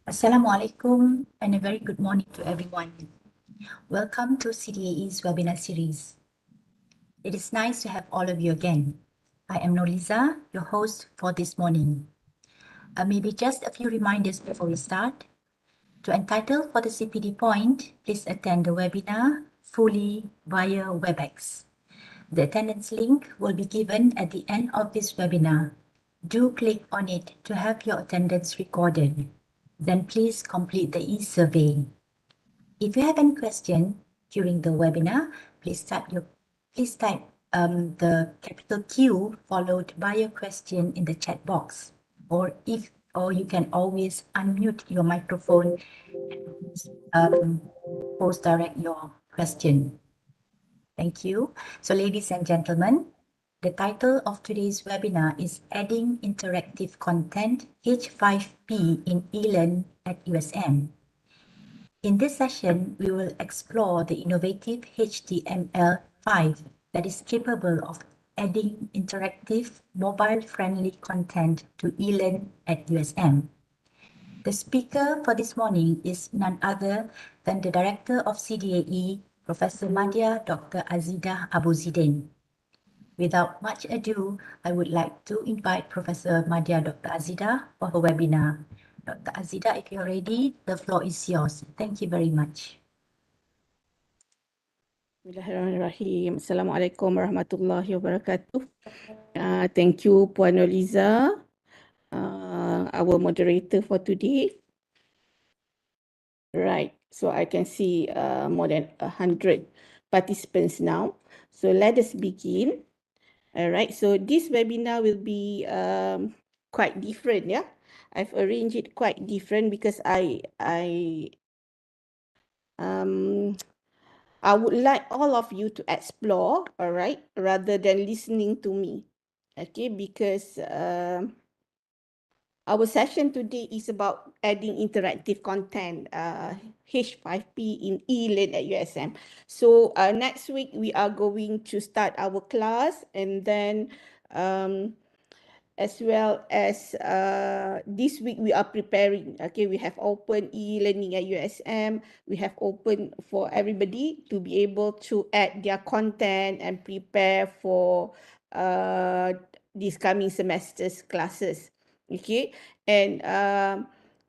Assalamualaikum and a very good morning to everyone. Welcome to CDAE's webinar series. It is nice to have all of you again. I am Noliza, your host for this morning. Maybe just a few reminders before we start. To entitle for the CPD point, please attend the webinar fully via WebEx. The attendance link will be given at the end of this webinar. Do click on it to have your attendance recorded. Then please complete the e-survey. If you have any question during the webinar, please type the capital Q followed by your question in the chat box, or you can always unmute your microphone and post direct your question. Thank you. So, ladies and gentlemen, the title of today's webinar is Adding Interactive Content H5P in eLearn at USM. In this session, we will explore the innovative HTML5 that is capable of adding interactive, mobile-friendly content to eLearn at USM. The speaker for this morning is none other than the Director of CDAE, Professor Madya Dr. Azidah Abu Zidin. Without much ado, I would like to invite Professor Madya Dr. Azidah for her webinar. Dr. Azidah, if you're ready, the floor is yours. Thank you very much. Bismillahirrahmanirrahim. Assalamualaikum warahmatullahi wabarakatuh. Thank you, Puan Noliza, our moderator for today. Right, so I can see more than 100 participants now. So let us begin. All right, so this webinar will be quite different, yeah. I've arranged it quite different because I would like all of you to explore, all right, rather than listening to me, okay, because our session today is about adding interactive content, H5P in eLearn at USM. So next week, we are going to start our class, and then as well as this week we are preparing. Okay, we have open e-learning at USM. We have open for everybody to be able to add their content and prepare for this coming semester's classes. Okay, and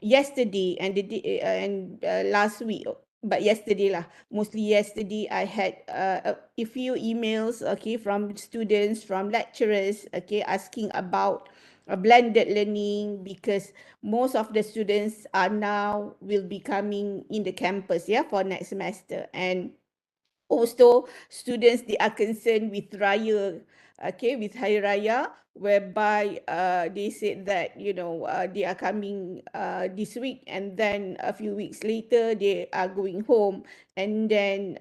yesterday and last week, but yesterday lah, mostly yesterday, I had a few emails, okay, from students, from lecturers, okay, asking about blended learning, because most of the students are now will be coming in the campus, yeah, for next semester. And also students, they are concerned with Raya, okay, with Hari Raya, whereby they said that, you know, they are coming this week, and then a few weeks later they are going home, and then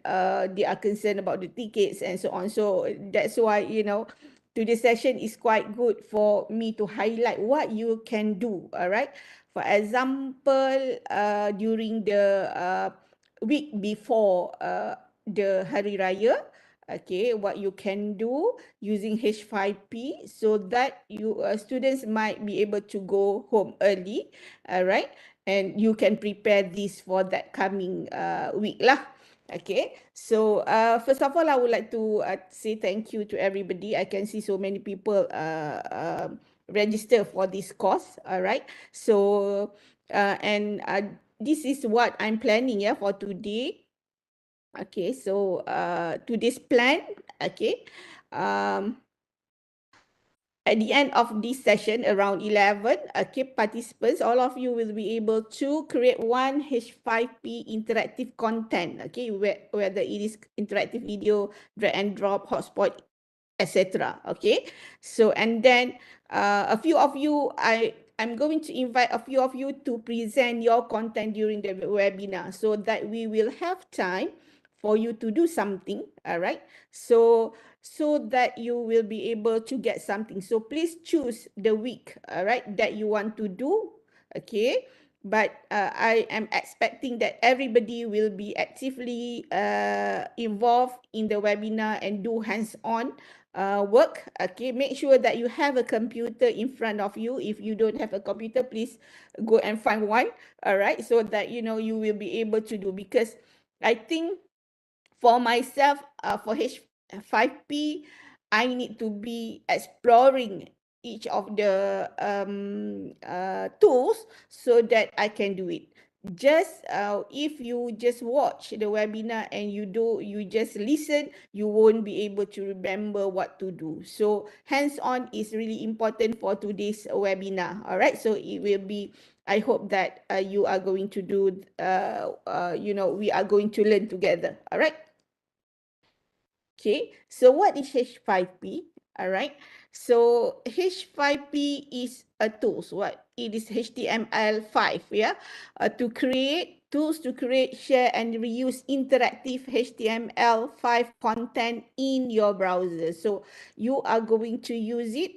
they are concerned about the tickets and so on. So that's why, you know, today's session is quite good for me to highlight what you can do, all right? For example, during the week before the Hari Raya, okay, what you can do using H5P so that you students might be able to go home early, all right, and you can prepare this for that coming week lah. Okay, so first of all, I would like to say thank you to everybody. I can see so many people register for this course, all right. So and this is what I'm planning, yeah, for today. Okay, so today's plan, okay, at the end of this session around 11, okay, participants, all of you will be able to create one H5P interactive content, okay, whether it is interactive video, drag and drop, hotspot, etc. Okay, so and then a few of you, I'm going to invite a few of you to present your content during the webinar so that we will have time for you to do something, all right? So that you will be able to get something. So please choose the week, all right, that you want to do, okay? but I am expecting that everybody will be actively involved in the webinar and do hands-on work. Okay, make sure that you have a computer in front of you. If you don't have a computer, please go and find one. All right, so that you will be able to do, because I think for myself, for H5P, I need to be exploring each of the tools so that I can do it. Just if you just watch the webinar and you just listen, you won't be able to remember what to do. So hands-on is really important for today's webinar. All right, so it will be, I hope that you are going to do, we are going to learn together. All right. Okay, so what is H5P? All right, so H5P is a tools. What it is? HTML5, yeah, to create tools to create, share, and reuse interactive HTML5 content in your browser. So you are going to use it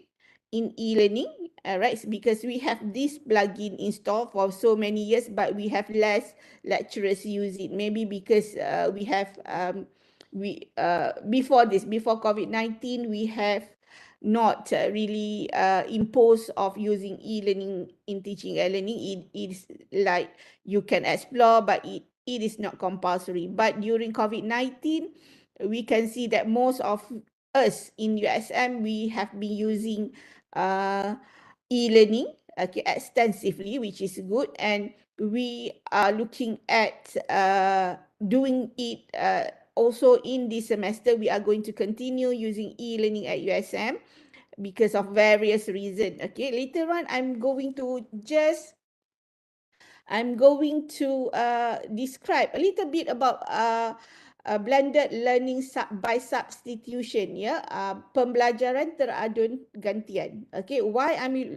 in e-learning, all right? Because we have this plugin installed for so many years, but we have less lecturers use it. Maybe because we have before COVID-19, we have not really imposed of using e-learning in teaching and learning. It is like you can explore, but it is not compulsory. But during COVID-19, we can see that most of us in USM, we have been using uh, e-learning, okay, extensively, which is good. And we are looking at doing it also in this semester. We are going to continue using e-learning at USM because of various reasons. Okay, later on, I'm going to describe a little bit about blended learning by substitution, ya, pembelajaran teradun gantian. Okay, why I'm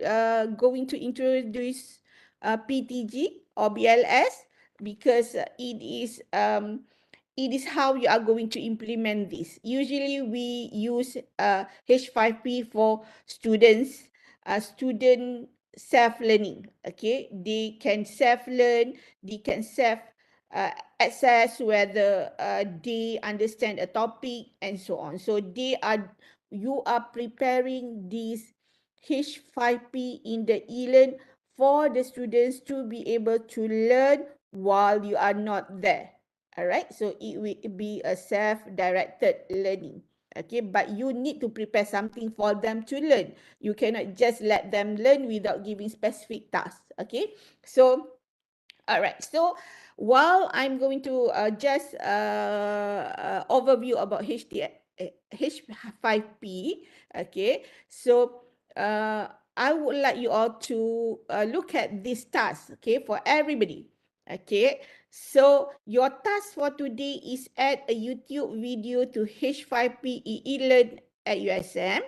going to introduce PTG or BLS? Because it is how you are going to implement this. Usually we use H5P for student self-learning. Okay, they can self-learn, they can self-assess whether they understand a topic and so on. So you are preparing this H5P in the eLearn for the students to be able to learn while you are not there. All right, so it will be a self-directed learning. Okay, but you need to prepare something for them to learn. You cannot just let them learn without giving specific tasks. Okay, so all right, so while I'm going to just overview about H5P, okay, so I would like you all to look at this task, okay, for everybody. Okay, so your task for today is add a YouTube video to H5P eLearn at USM.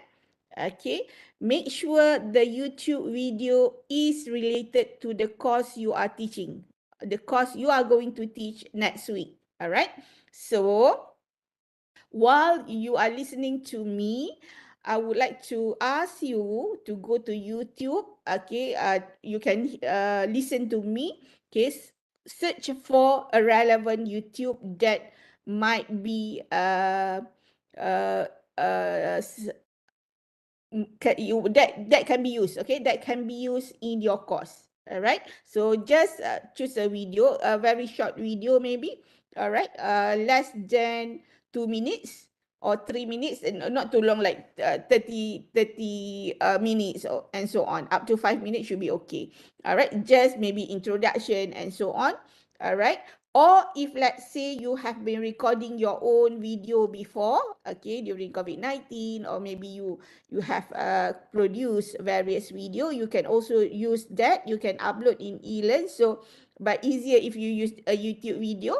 Okay, make sure the YouTube video is related to the course you are teaching, the course you are going to teach next week. All right, so while you are listening to me, I would like to ask you to go to YouTube. Okay, you can listen to me. Okay, search for a relevant YouTube that might be uh, uh, that can be used. Okay, that can be used in your course. All right, so just choose a video, a very short video maybe. All right, less than 2 minutes or 3 minutes, and not too long, like 30 minutes and so on. Up to 5 minutes should be okay. All right, just maybe introduction and so on. All right, or if let's say you have been recording your own video before, okay, during COVID-19, or maybe you have produced various video, you can also use that. You can upload in eLearn. So, but easier if you use a YouTube video.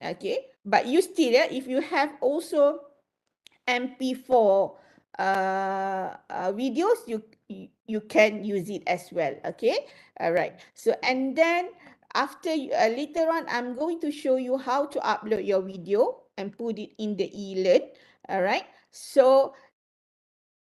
Okay, but you still, if you have also MP4 videos, you can use it as well. Okay, all right. So, and then after later on, I'm going to show you how to upload your video and put it in the eLearn. All right, so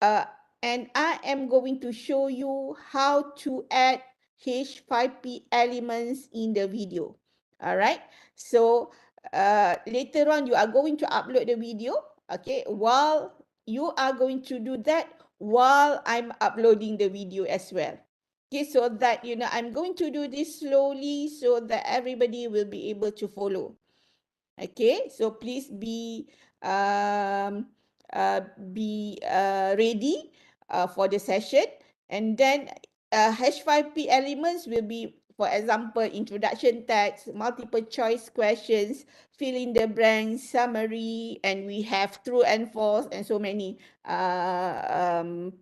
uh, and I am going to show you how to add H5P elements in the video. All right. So later on, you are going to upload the video. Okay. While you are going to do that, while I'm uploading the video as well. Okay. So that, I'm going to do this slowly so that everybody will be able to follow. Okay, so please um, be ready for the session, and then H5P elements will be, for example, introduction text, multiple choice questions, fill in the blanks, summary, and we have true and false, and so many elements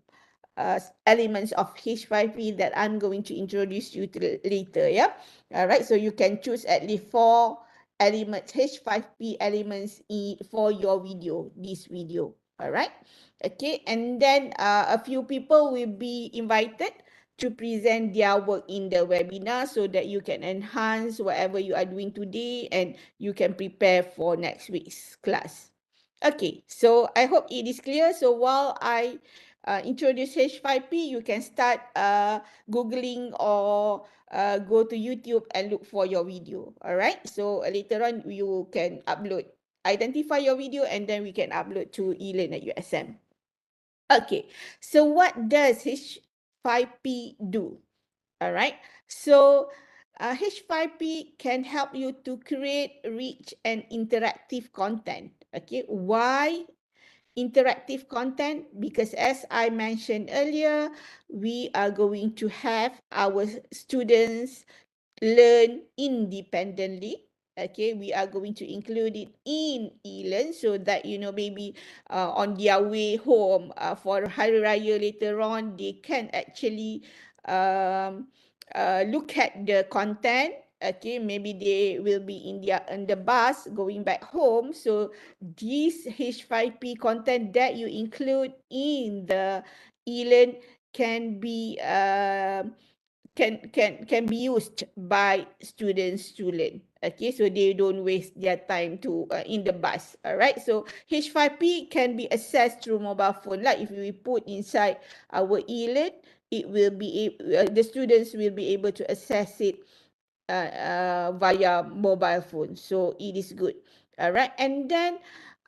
of H5P that I'm going to introduce you to later. Yeah. All right. So you can choose at least 4 elements, H5P elements for your video, this video. All right. Okay. And then a few people will be invited to present their work in the webinar so that you can enhance whatever you are doing today and you can prepare for next week's class. Okay, so I hope it is clear. So while I introduce H5P, you can start Googling or go to YouTube and look for your video. All right, so later on you can upload, identify your video, and then we can upload to eLearn at USM. Okay, so what does H5P do? All right, so H5P can help you to create rich and interactive content. Okay, why interactive content? Because as I mentioned earlier, we are going to have our students learn independently. Okay, we are going to include it in eLearn so that, maybe on their way home for Hari Raya later on, they can actually um, look at the content. Okay, maybe they will be in the bus going back home. So this H5P content that you include in the eLearn can be can be used by students to learn. Okay, so they don't waste their time to in the bus. All right, so H5P can be accessed through mobile phone. Like if we put inside our eLearn, it will be the students will be able to access it via mobile phone. So it is good. All right, and then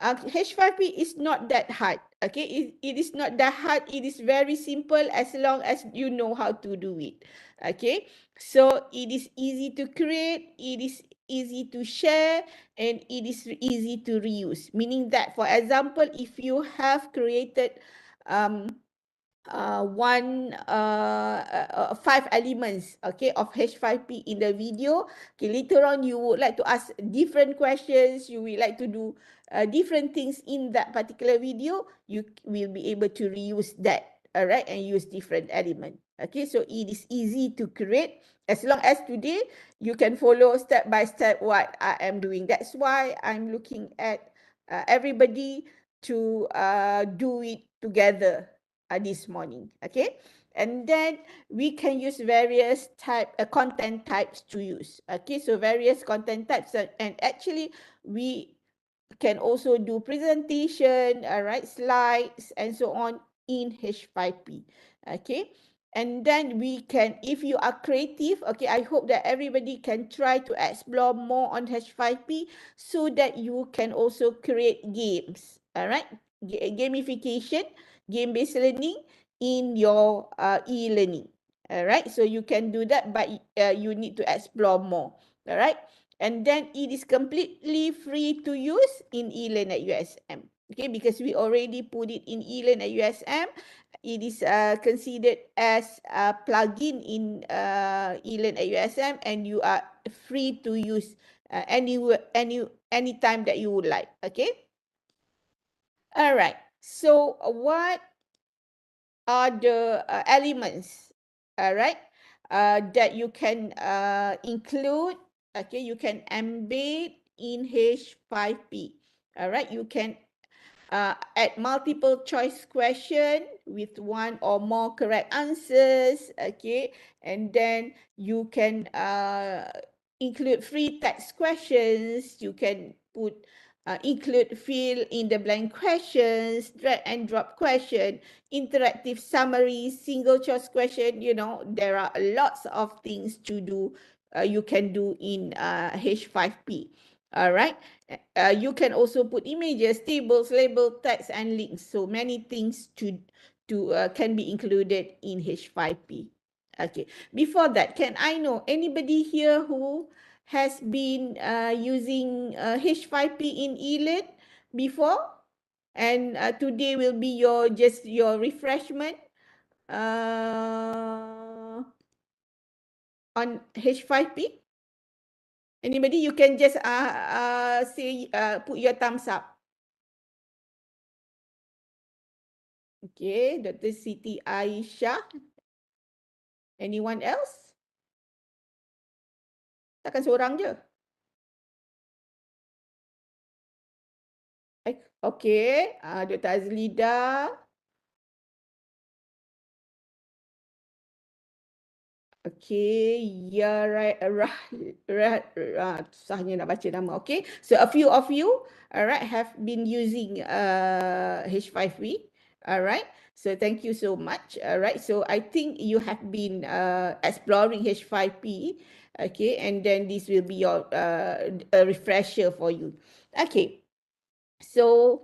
H5P is not that hard. Okay, it is not that hard. It is very simple as long as you know how to do it. Okay, so it is easy to create, it is easy to share, and it is easy to reuse. Meaning that, for example, if you have created five elements, okay, of H5P in the video. Okay, later on you would like to ask different questions, you will like to do different things in that particular video, you will be able to reuse that, all right, and use different element. Okay, so it is easy to create as long as today you can follow step by step what I am doing. That's why I'm looking at everybody to do it together this morning. Okay, and then we can use various content types to use. Okay, so various content types, and actually we can also do presentation, all right, slides, and so on in H5P. Okay, and then we can, if you are creative, okay, I hope that everybody can try to explore more on H5P so that you can also create games, all right, gamification, game-based learning in your e-learning. All right, so you can do that, but you need to explore more. All right, and then it is completely free to use in eLearn at USM. Okay, because we already put it in eLearn at USM, it is considered as a plugin in eLearn at USM, and you are free to use any time that you would like. Okay. All right. So what are the elements, all right, that you can include, okay, you can embed in H5P. All right, you can add multiple choice question with one or more correct answers, okay, and then you can include free text questions, you can put include fill in the blank questions, drag and drop question, interactive summary, single choice question. You know, there are lots of things to do. You can do in H5P. All right. You can also put images, tables, label, text, and links. So many things to can be included in H5P. Okay. Before that, can I know anybody here who has been using H5P in eLearn before? And today will be your refreshment on H5P. Anybody? You can just say put your thumbs up. Okay, Dr. Siti Aisyah. Anyone else? Takkan seorang je. Okay, Dr. Azlida. Okay, ya susahnya nak baca nama. Okay, so a few of you, alright, have been using H5P. Alright, so thank you so much. Alright, so I think you have been exploring H5P. Okay, and then this will be your a refresher for you. Okay, so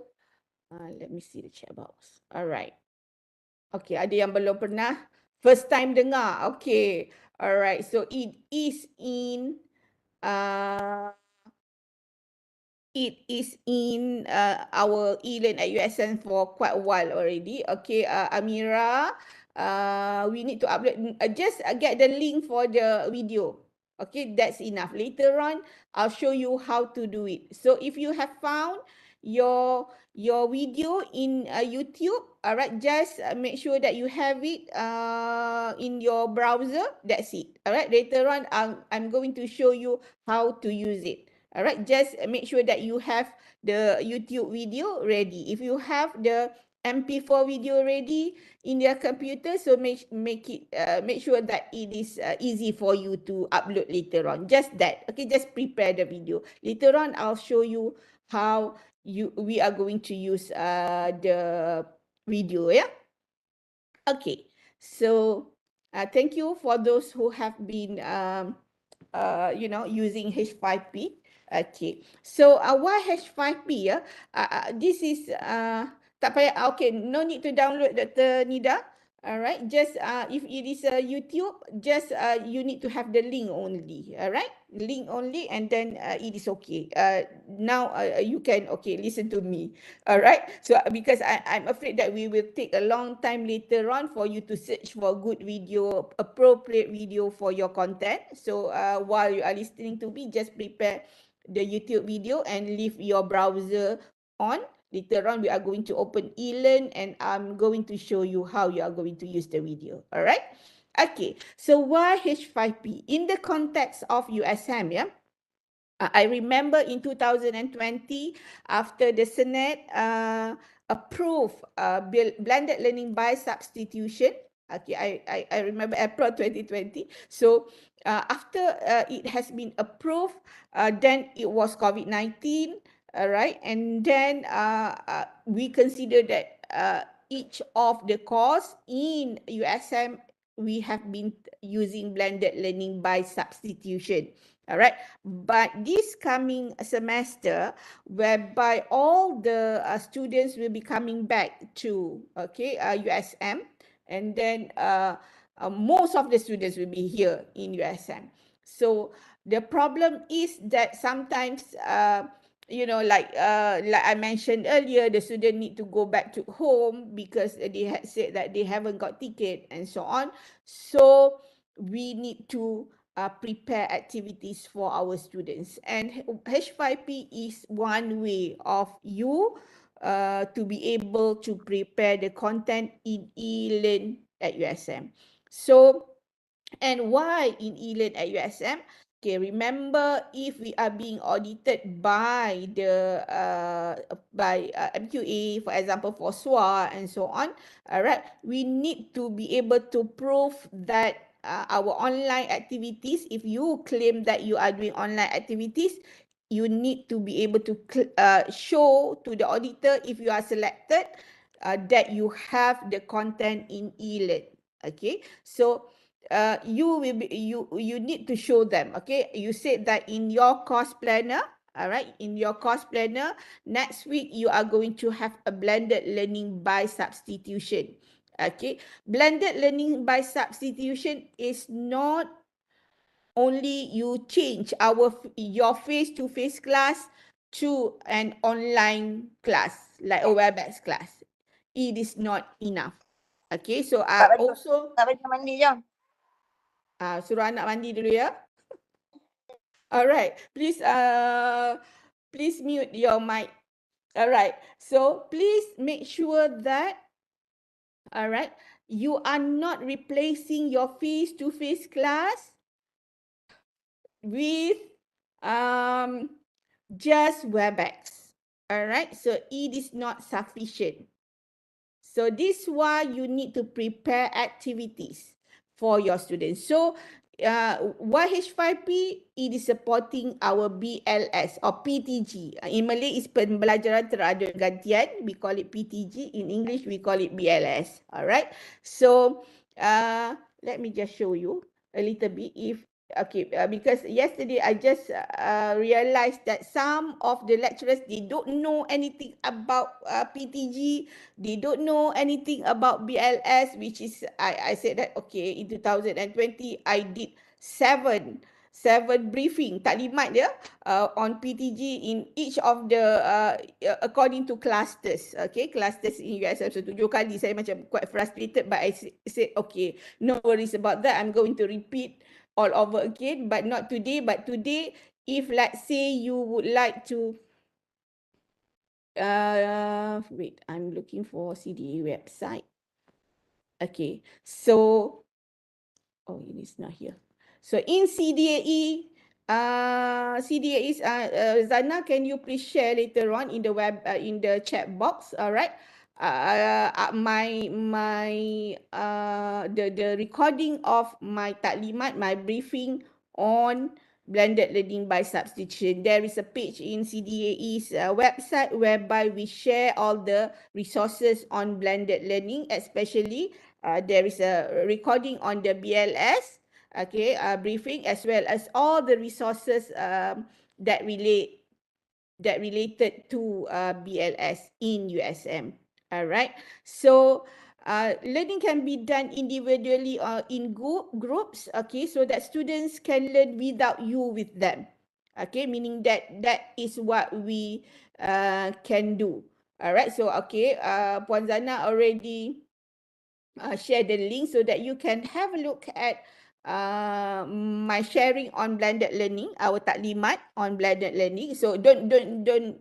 let me see the chat box. Alright. Okay, ada yang belum pernah first time dengar. Okay. Alright. So it is in uh, our eLearn at USM for quite a while already. Okay, Amira, we need to upload. Just get the link for the video. Okay, that's enough. Later on, I'll show you how to do it. So if you have found your video in YouTube, all right, just make sure that you have it in your browser. That's it. All right. Later on, I'm going to show you how to use it. All right, just make sure that you have the YouTube video ready. If you have the MP4 video ready in your computer, so make sure that it is easy for you to upload later on. Just that. Okay, just prepare the video. Later on, I'll show you how we are going to use the video. Yeah. Okay. So thank you for those who have been using H5P. Okay. So why H5P? This is tak payah. Okay, no need to download Dr. Nida. Alright, just if it is a YouTube, just you need to have the link only. Alright, link only, and then it is okay. Now you can listen to me. Alright, so because I'm afraid that we will take a long time later on for you to search for good video, appropriate video for your content. So while you are listening to me, just prepare the YouTube video and leave your browser on. Later on, we are going to open eLearn and I'm going to show you how you are going to use the video. All right? Okay, so why H5P? In the context of USM, yeah, I remember in 2020, after the Senate approved blended learning by substitution. Okay, I remember April 2020. So after it has been approved, then it was COVID-19. Right, and then we consider that each of the course in USM, we have been using blended learning by substitution. All right, but this coming semester, whereby all the students will be coming back to USM, and then most of the students will be here in USM. So the problem is that sometimes like I mentioned earlier, the student need to go back to home because they had said that they haven't got ticket and so on. So we need to prepare activities for our students, and H5P is one way of you to be able to prepare the content in eLearn at USM. So, and why in eLearn at USM? Okay, remember, if we are being audited by the MQA, for example, for SWA and so on, all right, we need to be able to prove that our online activities, if you claim that you are doing online activities, you need to be able to show to the auditor, if you are selected, that you have the content in eLearn. Okay, so you will be, you need to show them. Okay, you said that in your course planner. All right, in your course planner, next week you are going to have a blended learning by substitution. Okay, blended learning by substitution is not only you change your face-to-face class to an online class, like a WebEx class. It is not enough. Okay, so also Tak bagi mandi jom. suruh anak mandi dulu ya. Alright, please mute your mic. Alright, so please make sure that, alright, you are not replacing your face-to-face class with just WebEx. Alright, so it is not sufficient. So this is why you need to prepare activities for your students. So why H5P? It is supporting our BLS or PTG. In Malay, is pembelajaran terada gantian. We call it PTG. In English, we call it BLS. Alright. So let me just show you a little bit. Because yesterday I just realized that some of the lecturers, they don't know anything about PTG. They don't know anything about BLS, which is, I said that, okay, in 2020, I did seven briefing, taklimat dia, on PTG in each of the, according to clusters, okay, clusters in USM. So 7 kali, saya macam quite frustrated, but I said, okay, no worries about that, I'm going to repeat all over again, but not today. But today, if let's say you would like to, wait, I'm looking for CDA website. Okay, so, oh, it is not here. So in CDAE, CDAE, Zana, can you please share later on in the web, in the chat box? All right. The recording of my taklimat, my briefing on blended learning by substitution. There is a page in CDAE's website whereby we share all the resources on blended learning, especially there is a recording on the BLS, okay, briefing, as well as all the resources that related to BLS in USM. All right. So learning can be done individually or in groups. Okay, so that students can learn without you with them. Okay, meaning that is what we can do. All right. So okay, Puan Zana already share the link so that you can have a look at my sharing on blended learning, our taklimat on blended learning. So don't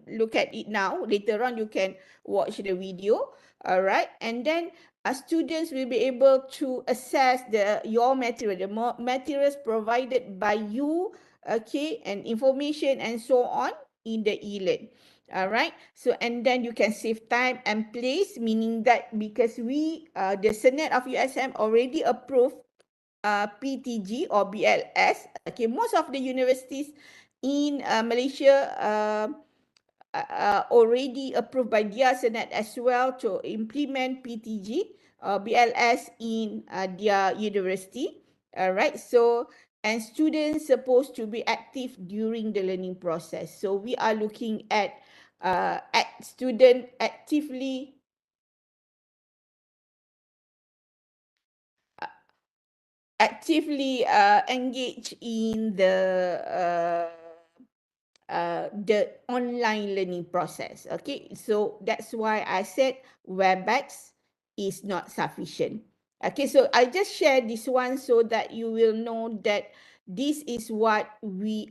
look at it now. Later on, you can watch the video. All right, and then students will be able to access your material, the materials provided by you, okay, and information and so on in the eLearn. All right, so and then you can save time and place, meaning that because we the Senate of USM already approved PTG or BLS. Okay, most of the universities in Malaysia already approved by their Senate as well to implement PTG or BLS in their university. All right, so and students supposed to be active during the learning process. So we are looking at student actively engage in the online learning process. Okay, so that's why I said WebEx is not sufficient. Okay, so I just share this one so that you will know that this is what you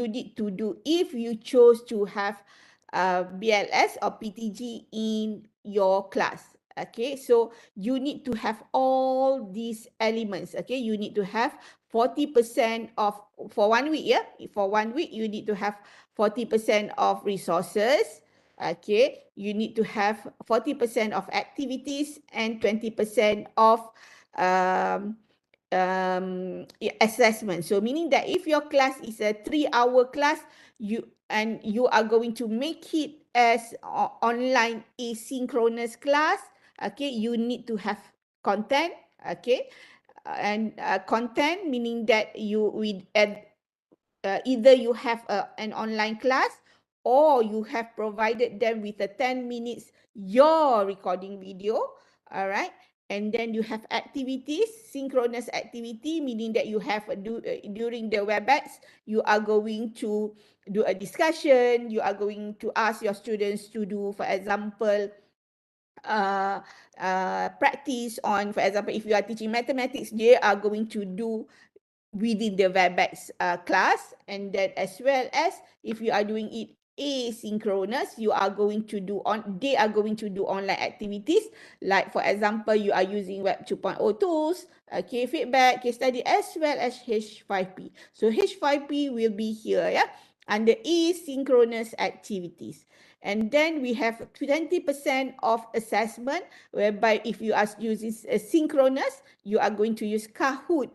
need to do if you chose to have BLS or PTG in your class. Okay, so you need to have all these elements. Okay, you need to have 40% of, for 1 week, yeah, for 1 week you need to have 40% of resources. Okay, you need to have 40% of activities and 20% of assessment. So meaning that if your class is a 3-hour class, and you are going to make it as online asynchronous class, okay, you need to have content, okay, and content meaning that you either you have an online class or you have provided them with a 10 minutes your recording video, all right, and then you have activities, synchronous activity, meaning that you have during the WebEx, you are going to do a discussion, you are going to ask your students to do, for example, uh, practice on, for example, if you are teaching mathematics, they are going to do within the WebEx class, and then as well as if you are doing it asynchronous, you are going to do they are going to do online activities, like for example, you are using Web 2.0 tools, okay, feedback, case study, as well as H5P. So H5P will be here, yeah, under asynchronous activities. And then we have 20% of assessment, whereby if you are using synchronous, you are going to use Kahoot,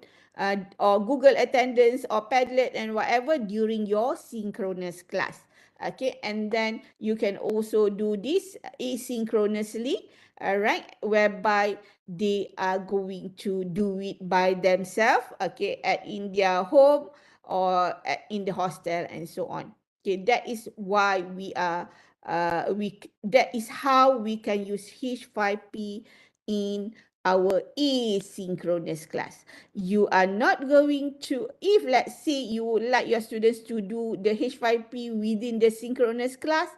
or Google Attendance or Padlet and whatever during your synchronous class. Okay, and then you can also do this asynchronously, all right, whereby they are going to do it by themselves, okay, in their home or in the hostel and so on. Okay, that is why we are that is how we can use H5P in our asynchronous class. You are not going to, if let's say you would like your students to do the H5P within the synchronous class,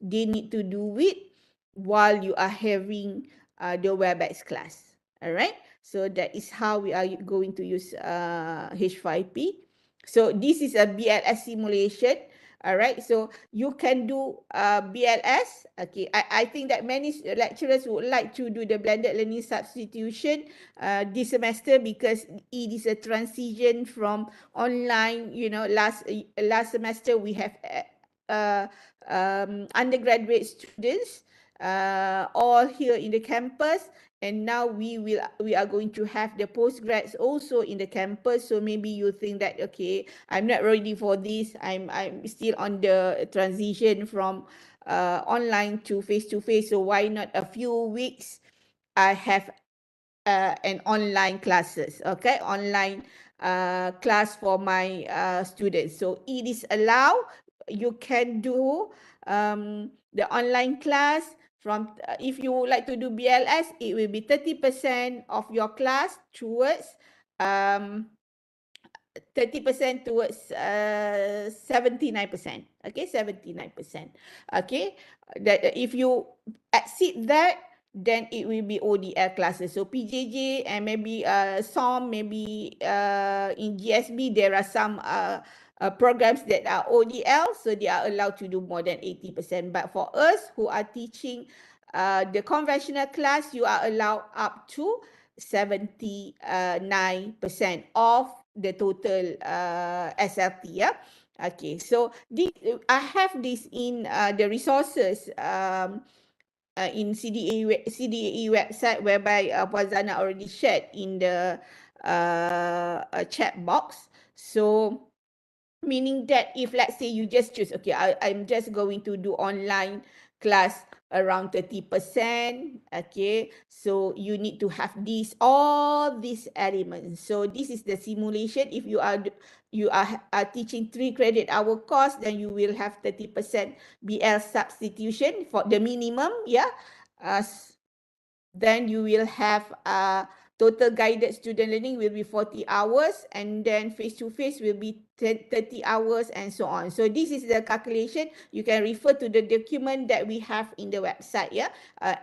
they need to do it while you are having the WebEx class. All right. So that is how we are going to use H5P. So this is a BLS simulation. All right, so you can do BLS. Okay, I think that many lecturers would like to do the blended learning substitution this semester, because it is a transition from online. You know, last semester we have undergraduate students all here in the campus, and now we are going to have the postgrads also in the campus. So maybe you think that, okay, I'm not ready for this, I'm still on the transition from online to face, so why not a few weeks I have an online classes, okay, online class for my students. So it is allowed, you can do the online class from if you would like to do BLS, it will be 30% of your class towards 30% towards 79%. Okay, 79%. Okay, that if you exceed that, then it will be ODL classes. So PJJ and maybe some, maybe in GSB there are some programs that are ODL, so they are allowed to do more than 80%. But for us who are teaching the conventional class, you are allowed up to 79% of the total SLT. Yeah. Okay, so I have this in the resources in CDAE website, whereby Puan Zana already shared in the chat box. So meaning that if let's say you just choose, okay, I'm just going to do online class around 30%, okay, so you need to have all these elements. So this is the simulation. If you are teaching 3 credit hour course, then you will have 30% BL substitution for the minimum, yeah. Then you will have total guided student learning will be 40 hours, and then face-to-face will be 30 hours, and so on. So this is the calculation. You can refer to the document that we have in the website, yeah,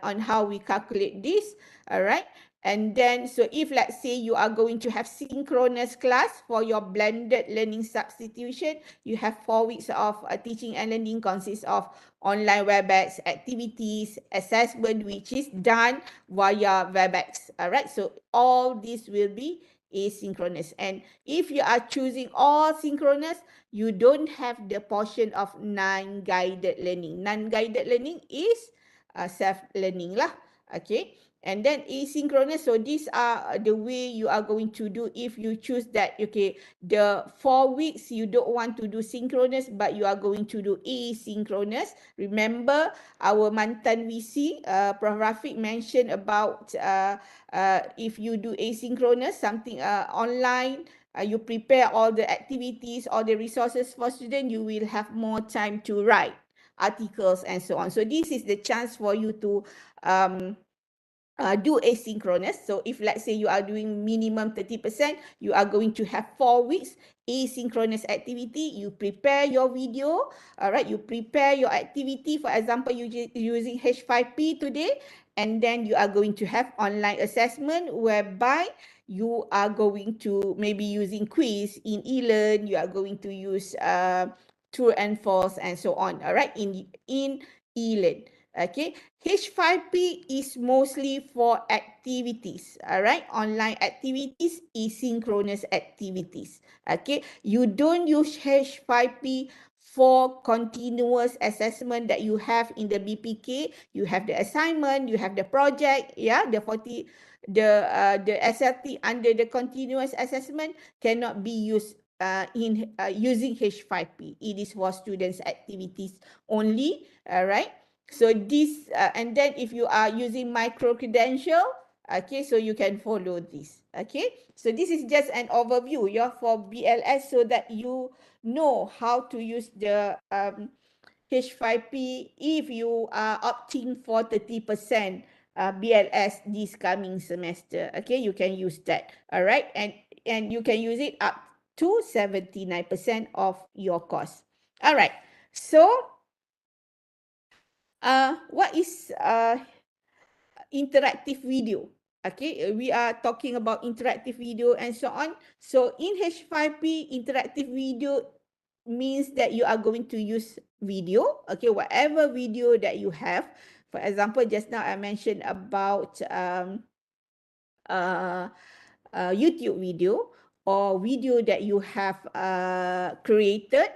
on how we calculate this. All right. And then, so if let's say you are going to have synchronous class for your blended learning substitution, you have 4 weeks of teaching and learning, consists of online WebEx activities, assessment, which is done via WebEx. All right, so all this will be asynchronous. And if you are choosing all synchronous, you don't have the portion of non-guided learning. Non-guided learning is self-learning lah. Okay. And then asynchronous, so these are the way you are going to do if you choose that, okay, the 4 weeks you don't want to do synchronous, but you are going to do asynchronous. Remember our mantan VC, Prof. Rafiq mentioned about if you do asynchronous, something online, you prepare all the activities, all the resources for students, you will have more time to write articles and so on. So this is the chance for you to do asynchronous. So if let's say you are doing minimum 30%, you are going to have 4 weeks asynchronous activity. You prepare your video, all right, you prepare your activity, for example, using H5P today, and then you are going to have online assessment whereby you are going to maybe using quiz in eLearn, you are going to use true and false and so on, all right, in eLearn. Okay, H5P is mostly for activities, all right? Online activities, asynchronous activities. Okay, you don't use H5P for continuous assessment that you have in the BPK. You have the assignment, you have the project, yeah, the SLT under the continuous assessment cannot be used in using H5P. It is for students' activities only, all right? So this, and then if you are using micro credential, okay, so you can follow this. Okay, so this is just an overview, yeah, for BLS, so that you know how to use the H5P if you are opting for 30% BLS this coming semester. Okay, you can use that. All right, and you can use it up to 79% of your cost. All right, so what is interactive video? Okay, we are talking about interactive video and so on. So in H5P, interactive video means that you are going to use video, okay, whatever video that you have. For example, just now I mentioned about uh, YouTube video, or video that you have created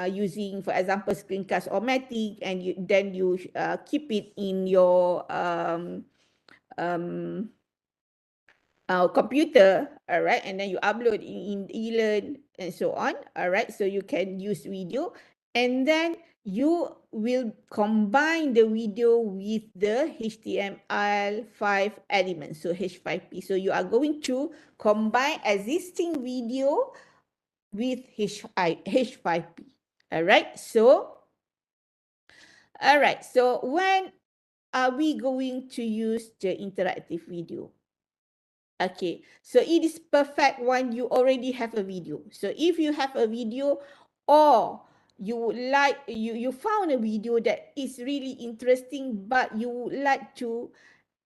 using, for example, screencast or Matic, and then you keep it in your um, computer, all right, and then you upload in eLearn and so on, all right, so you can use video, and then you will combine the video with the HTML5 elements, so H5P. So you are going to combine existing video with H5P, all right. So when are we going to use the interactive video? Okay, so it is perfect when you already have a video. So if you have a video, or you would like, you found a video that is really interesting, but you would like to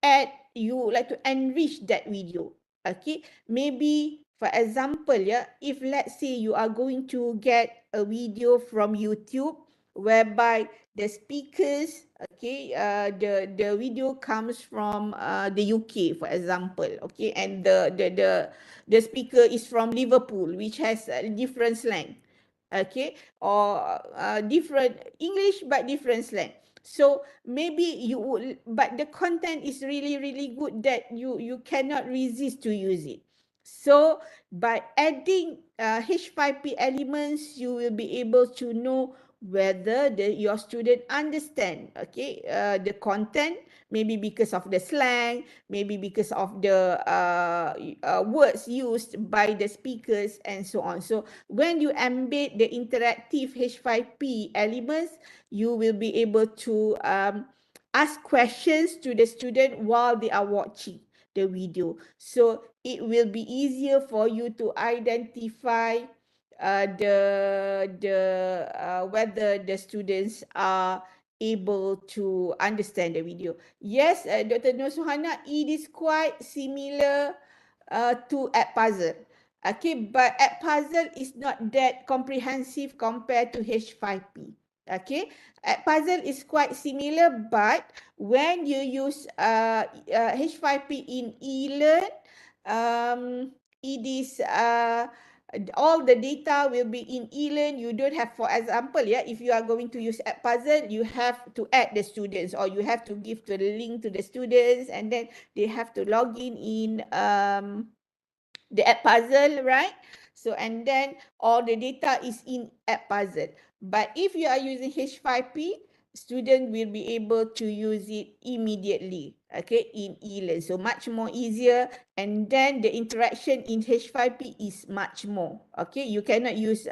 add, you would like to enrich that video. Okay, maybe for example, yeah, if let's say you are going to get a video from YouTube whereby the speakers, okay, the video comes from the UK, for example, okay, and the speaker is from Liverpool, which has a different slang, okay, or different English but different slang. So maybe you would, but the content is really, really good that you cannot resist to use it. So by adding H5P elements, you will be able to know whether your student understand, okay, the content, maybe because of the slang, maybe because of the words used by the speakers and so on. So when you embed the interactive H5P elements, you will be able to ask questions to the student while they are watching the video. So it will be easier for you to identify whether the students are able to understand the video. Yes, Dr. Nur Suhana, it is quite similar to Edpuzzle. Okay, but Edpuzzle is not that comprehensive compared to H5P. Okay, Edpuzzle is quite similar, but when you use H5P in eLearn, it is all the data will be in eLearn. You don't have, for example, yeah, if you are going to use app puzzle, you have to add the students, or you have to give the link to the students, and then they have to log in the app puzzle, right? So, and then all the data is in app puzzle. But if you are using H5P, student will be able to use it immediately, okay, in eLearn. So much more easier, and then the interaction in H5P is much more, okay. You cannot use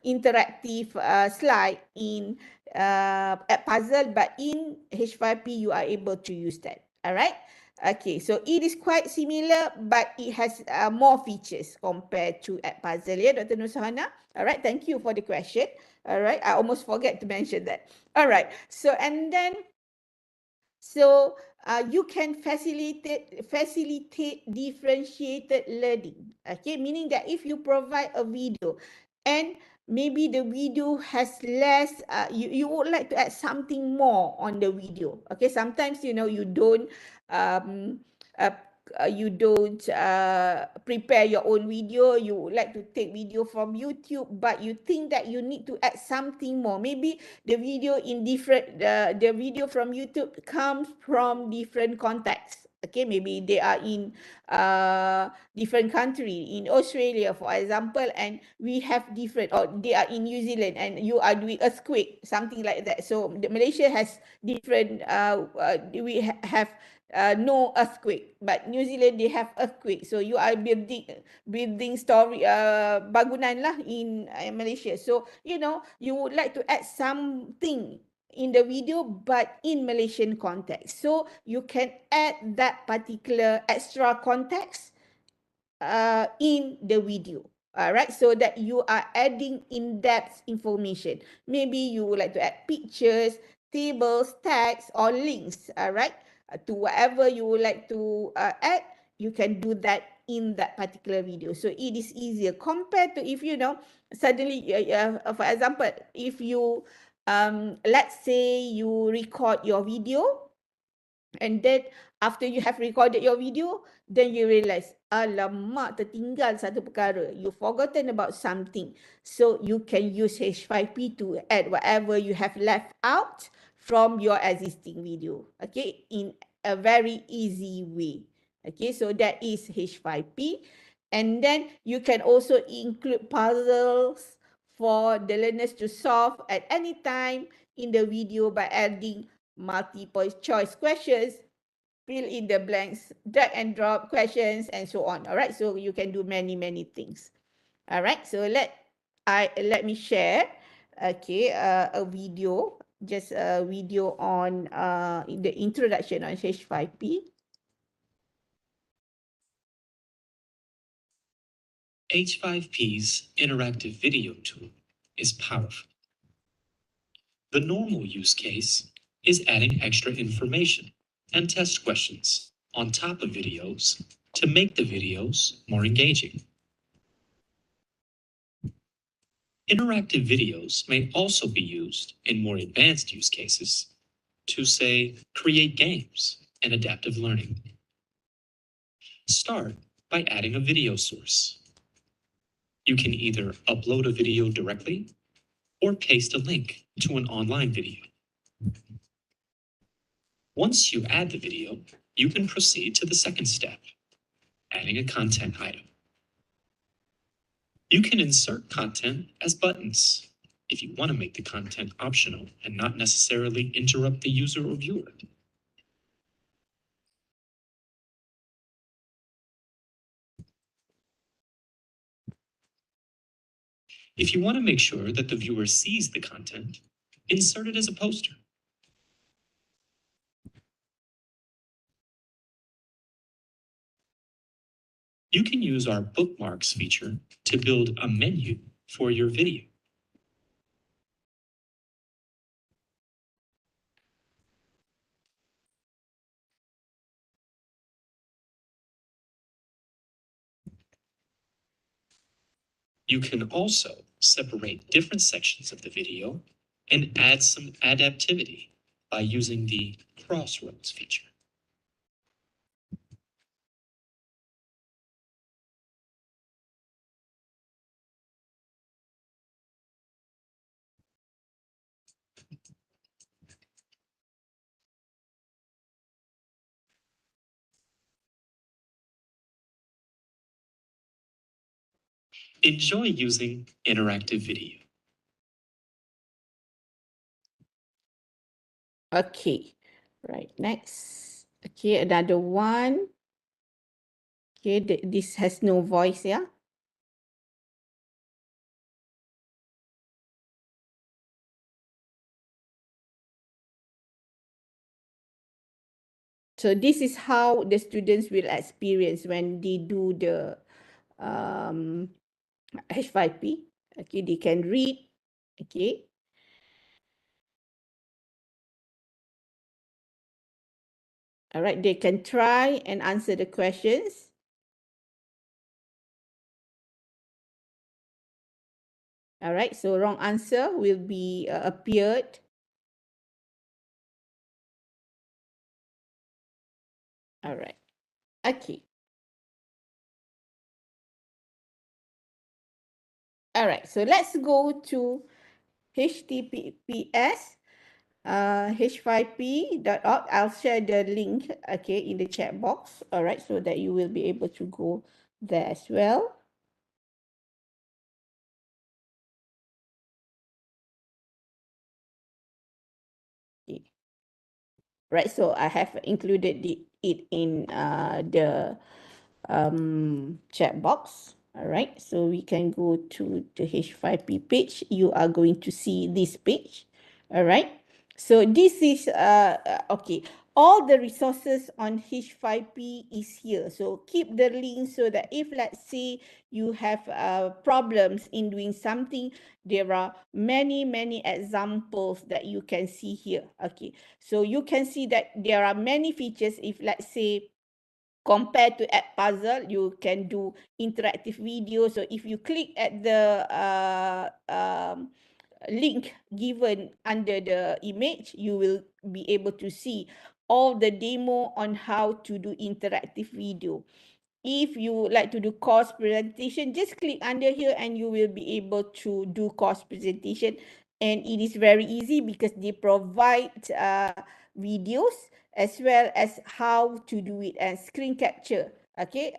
interactive slide in app puzzle, but in H5P you are able to use that. All right. Okay, so it is quite similar, but it has more features compared to app puzzle. Yeah, Dr. Nusahana. All right, thank you for the question. All right, I almost forget to mention that. All right, so and then you can facilitate differentiated learning. Okay, meaning that if you provide a video and maybe the video has less, you would like to add something more on the video. Okay, sometimes you don't um, uh, you don't prepare your own video. You would like to take video from YouTube, but you think that you need to add something more. Maybe the video in different the video from YouTube comes from different contexts. Okay, maybe they are in different country, in Australia, for example, and we have different, or they are in New Zealand and you are doing earthquake, something like that. So Malaysia has different we have no earthquake, but New Zealand they have earthquake. So you are building story bangunan lah in Malaysia. So you would like to add something in the video but in Malaysian context. So you can add that particular extra context in the video. All right, so that you are adding in-depth information. Maybe you would like to add pictures, tables, text, or links. All right, to whatever you would like to add, you can do that in that particular video. So it is easier compared to if suddenly, for example, if you let's say you record your video, and then after you have recorded your video, then you realize, alamak, tertinggal satu perkara. You've forgotten about something. So you can use H5P to add whatever you have left out from your existing video. Okay, in a very easy way. Okay, so that is H5P. And then you can also include puzzles for the learners to solve at any time in the video by adding multiple choice questions, fill in the blanks, drag and drop questions, and so on. All right, so you can do many things. All right, so let me share, okay, a video, just a video on the introduction on H5P. H5P's interactive video tool is powerful. The normal use case is adding extra information and test questions on top of videos to make the videos more engaging. Interactive videos may also be used in more advanced use cases to, say, create games and adaptive learning. Start by adding a video source. You can either upload a video directly or paste a link to an online video. Once you add the video, you can proceed to the second step, adding a content item. You can insert content as buttons if you want to make the content optional and not necessarily interrupt the user or viewer. If you want to make sure that the viewer sees the content, insert it as a poster. You can use our bookmarks feature to build a menu for your video. You can also separate different sections of the video and add some adaptivity by using the crossroads feature. Enjoy using interactive video. Okay, right, next. Okay, another one. Okay, this has no voice, yeah? So this is how the students will experience when they do the H5P. Okay, they can read. Okay. All right, they can try and answer the questions. All right, so wrong answer will be appeared. All right, okay. All right, so let's go to https h5p.org. I'll share the link, okay, in the chat box. All right, so that you will be able to go there as well. Okay. Right, so I have included it in the chat box. All right, so we can go to the H5P page. You are going to see this page. All right, so this is okay. All the resources on H5P is here. So keep the link so that if, let's say, you have problems in doing something, there are many examples that you can see here. Okay, so you can see that there are many features. If, let's say, compared to app puzzle, you can do interactive video. So if you click at the link given under the image, you will be able to see all the demo on how to do interactive video. If you like to do course presentation, just click under here and you will be able to do course presentation. And it is very easy because they provide videos as well as how to do it and screen capture, okay,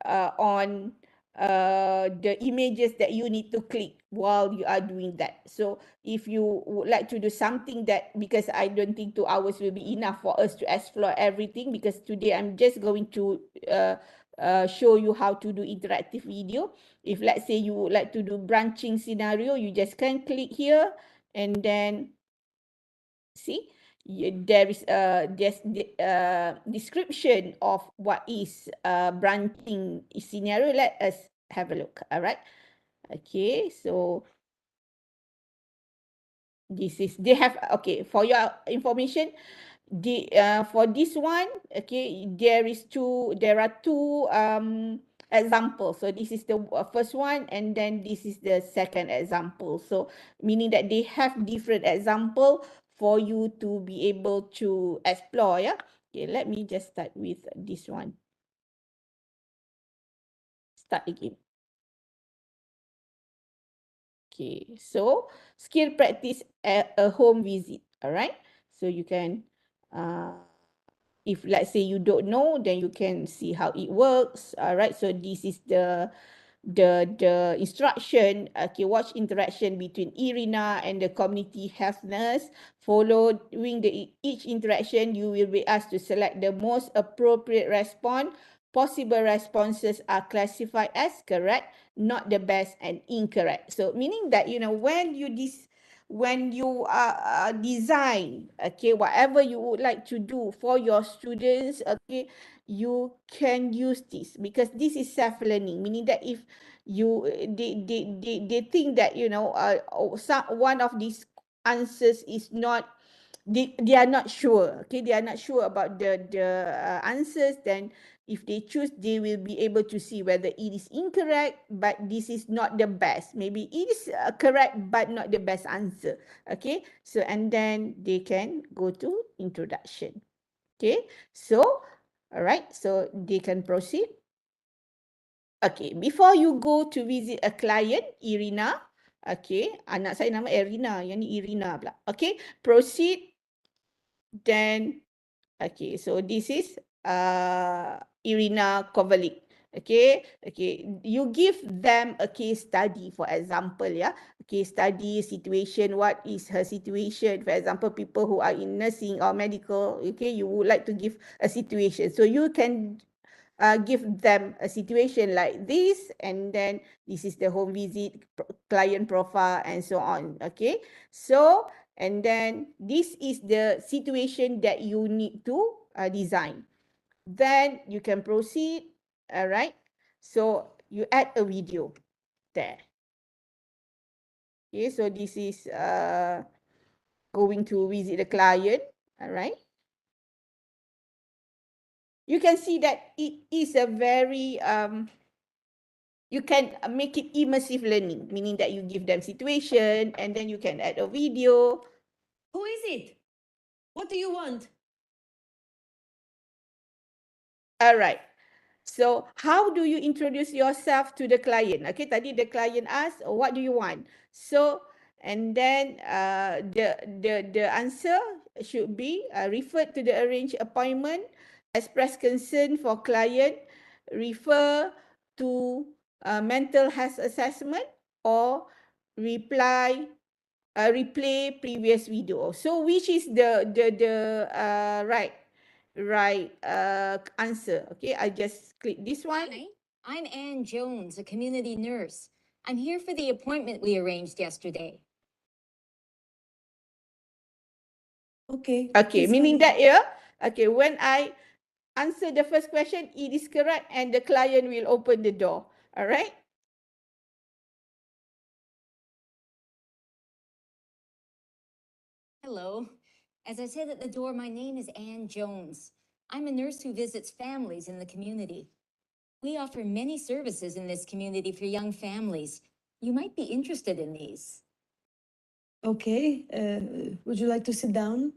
on the images that you need to click while you are doing that. So if you would like to do something that, because I don't think 2 hours will be enough for us to explore everything, because today I'm just going to show you how to do interactive video. If, let's say, you would like to do branching scenario, you just can click here and then see there is a description of what is branching scenario. Let us have a look. All right, okay, so this is, they have, okay, for your information, the for this one, okay, there are two examples. So this is the first one, and then this is the second example. So meaning that they have different example for you to be able to explore. Yeah, okay, let me just start with this one. Start again. Okay, so skill practice at a home visit. All right, so you can if, let's say, you don't know, then you can see how it works. All right, so this is the instruction. Okay, watch interaction between Irina and the community health nurse. Following each interaction, you will be asked to select the most appropriate response. Possible responses are classified as correct, not the best, and incorrect. So meaning that, when you design, okay, whatever you would like to do for your students, okay, you can use this, because this is self-learning, meaning that if you they think that one of these answers is not, they are not sure, okay, they are not sure about the answers, then if they choose, they will be able to see whether it is incorrect, but this is not the best. Maybe it is correct, but not the best answer. Okay, so and then they can go to introduction. Okay, so all right, so they can proceed. Okay, before you go to visit a client, Irina, okay, anak saya nama Irina, yang ni Irina pula. Okay, proceed. Then okay, so this is Irina Kovalik. Okay, you give them a case study, for example, yeah, case study situation, what is her situation, for example, people who are in nursing or medical, okay, you would like to give a situation, so you can give them a situation like this, and then this is the home visit, client profile, and so on, okay, so, and then this is the situation that you need to design. Then you can proceed, all right? So you add a video there. Okay, so this is going to visit the client, all right? You can see that it is a very, you can make it immersive learning, meaning that you give them situation and then you can add a video. Who is it? What do you want? All right. So how do you introduce yourself to the client? Okay, tadi the client asked, what do you want? So, and then the answer should be referred to the arranged appointment, express concern for client, refer to mental health assessment, or reply replay previous video. So which is the right answer? Okay, I just click this one. Hi, I'm Ann Jones, a community nurse. I'm here for the appointment we arranged yesterday. Okay. Okay, this meaning one. that, yeah, okay, when I answer the first question, it is correct and the client will open the door. All right. Hello. As I said at the door, my name is Ann Jones. I'm a nurse who visits families in the community. We offer many services in this community for young families. You might be interested in these. Okay. Would you like to sit down?